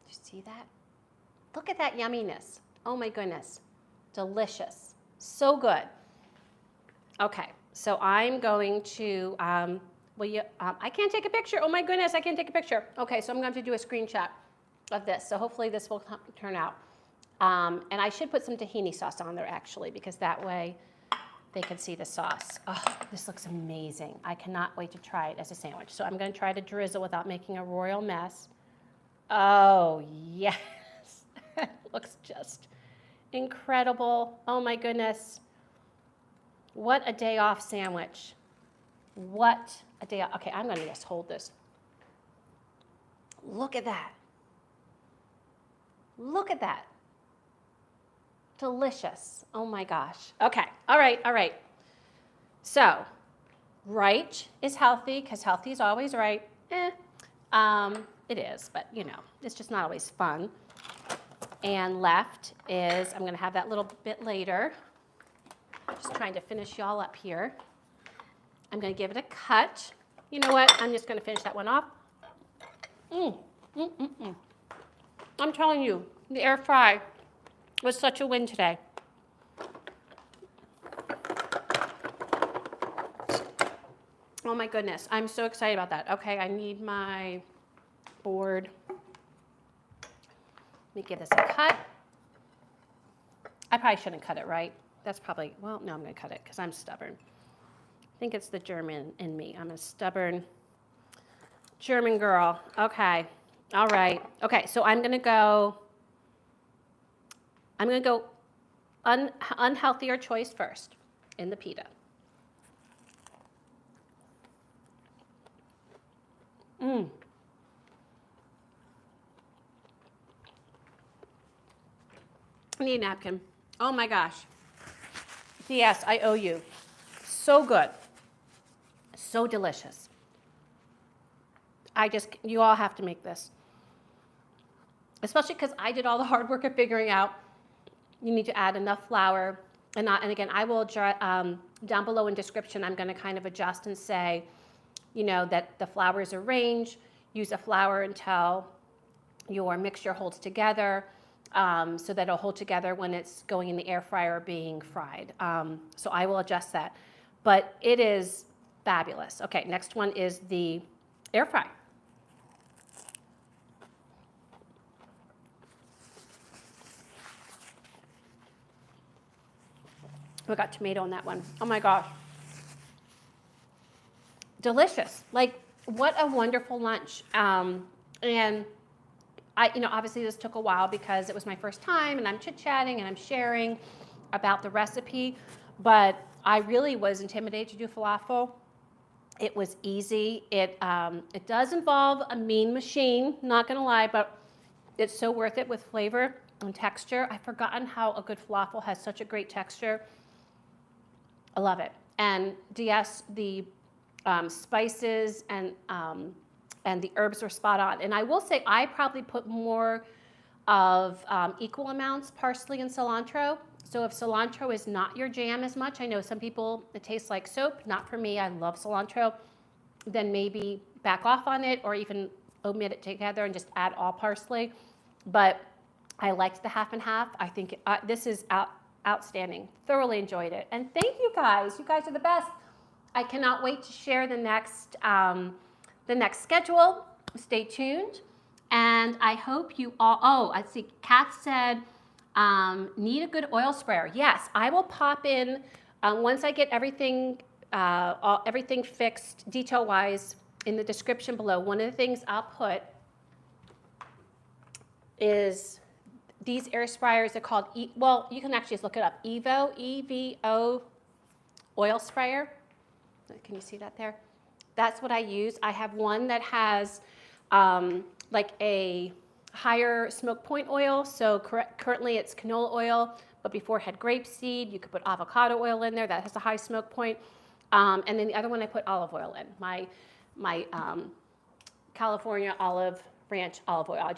Do you see that? Look at that yumminess. Oh my goodness. Delicious. So good. Okay, so I'm going to, I can't take a picture. Oh my goodness, I can't take a picture. Okay, so I'm going to do a screenshot of this. So hopefully this will turn out. And I should put some tahini sauce on there actually, because that way they can see the sauce. Oh, this looks amazing. I cannot wait to try it as a sandwich. So I'm going to try to drizzle without making a royal mess. Oh, yes. It looks just incredible. Oh my goodness. What a day off sandwich. What a day off. Okay, I'm going to just hold this. Look at that. Look at that. Delicious. Oh my gosh. Okay. All right. So, right is healthy because healthy is always right. It is, but it's just not always fun. And left is, I'm going to have that little bit later. Just trying to finish y'all up here. I'm going to give it a cut. You know what? I'm just going to finish that one off. I'm telling you, the air fry was such a win today. Oh my goodness, I'm so excited about that. Okay, I need my board. Let me give this a cut. I probably shouldn't cut it, right? That's probably, well, no, I'm going to cut it because I'm stubborn. I think it's the German in me. I'm a stubborn German girl. Okay, all right. Okay, so I'm going to go unhealthier choice first in the pita. I need a napkin. Oh my gosh. Yes, I owe you. So good. So delicious. You all have to make this. Especially because I did all the hard work of figuring out you need to add enough flour. And again, I will, down below in description, I'm going to kind of adjust and say, that the flour is a range. Use a flour until your mixture holds together, so that it'll hold together when it's going in the air fryer being fried. So I will adjust that. But it is fabulous. Okay, next one is the air fry. We got tomato on that one. Oh my gosh. Delicious. Like, what a wonderful lunch. And I, obviously this took a while because it was my first time and I'm chit-chatting and I'm sharing about the recipe, but I really was intimidated to do falafel. It was easy. It does involve a mean machine, not gonna lie, but it's so worth it with flavor and texture. I've forgotten how a good falafel has such a great texture. I love it. And yes, the spices and the herbs were spot on. And I will say I probably put more of equal amounts parsley and cilantro. So if cilantro is not your jam as much, I know some people, it tastes like soap. Not for me. I love cilantro. Then maybe back off on it or even omit it together and just add all parsley. But I liked the half and half. I think this is outstanding. Thoroughly enjoyed it. And thank you guys. You guys are the best. I cannot wait to share the next schedule. Stay tuned. And I hope you all, I see Kat said, need a good oil sprayer. Yes, I will pop in once I get everything fixed detail-wise in the description below. One of the things I'll put is these air fryers are called, well, you can actually just look it up, EVO, E-V-O oil sprayer. Can you see that there? That's what I use. I have one that has like a higher smoke point oil. So currently it's canola oil, but before it had grapeseed. You could put avocado oil in there. That has a high smoke point. And then the other one I put olive oil in. My California olive ranch olive oil.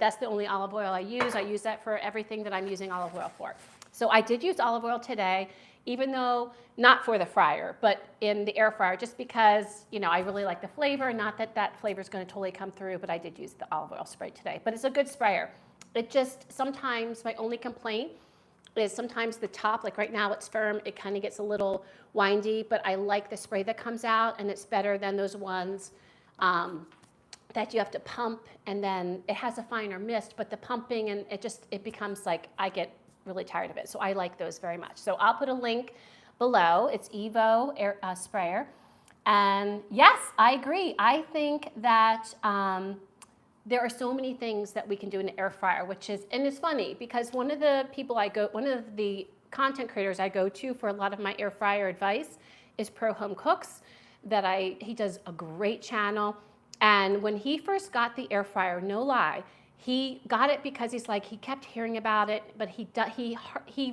That's the only olive oil I use. I use that for everything that I'm using olive oil for. So I did use olive oil today, even though not for the fryer, but in the air fryer, just because, I really like the flavor. Not that that flavor is going to totally come through, but I did use the olive oil spray today. But it's a good sprayer. It just, sometimes my only complaint is sometimes the top, like right now it's firm, it kind of gets a little windy, but I like the spray that comes out, and it's better than those ones that you have to pump, and then it has a finer mist, but the pumping, and it becomes like, I get really tired of it. So I like those very much. So I'll put a link below. It's EVO air sprayer. And yes, I agree. I think that there are so many things that we can do in an air fryer, and it's funny because one of the content creators I go to for a lot of my air fryer advice is Pro Home Cooks. He does a great channel. And when he first got the air fryer, no lie, he got it because he kept hearing about it, but he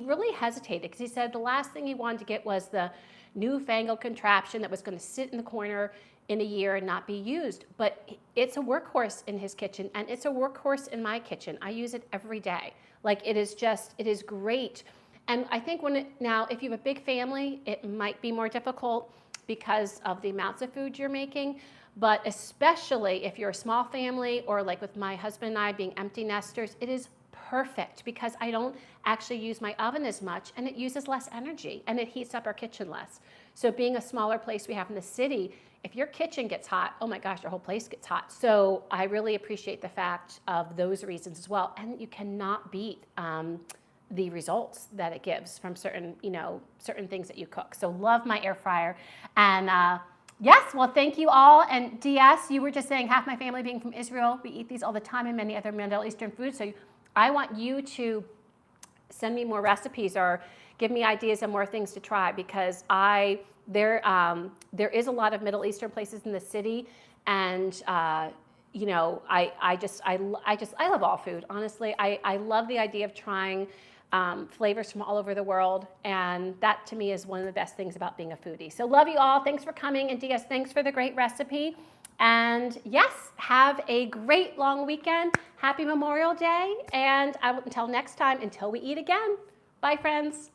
really hesitated because he said the last thing he wanted to get was the newfangled contraption that was going to sit in the corner in a year and not be used. But it's a workhorse in his kitchen, and it's a workhorse in my kitchen. I use it every day. It is great. And I think now, if you have a big family, it might be more difficult because of the amounts of food you're making. But especially if you're a small family, or like with my husband and I being empty nesters, it is perfect because I don't actually use my oven as much, and it uses less energy, and it heats up our kitchen less. So being a smaller place we have in the city, if your kitchen gets hot, oh my gosh, your whole place gets hot. So I really appreciate the fact of those reasons as well. And you cannot beat the results that it gives from certain things that you cook. So love my air fryer. And yes, well, thank you all. And DS, you were just saying half my family being from Israel, we eat these all the time and many other Middle Eastern foods. So I want you to send me more recipes or give me ideas and more things to try, because there is a lot of Middle Eastern places in the city, and I love all food. Honestly, I love the idea of trying flavors from all over the world, and that to me is one of the best things about being a foodie. So love you all. Thanks for coming, and DS, thanks for the great recipe. And yes, have a great long weekend. Happy Memorial Day. And until next time, until we eat again. Bye, friends.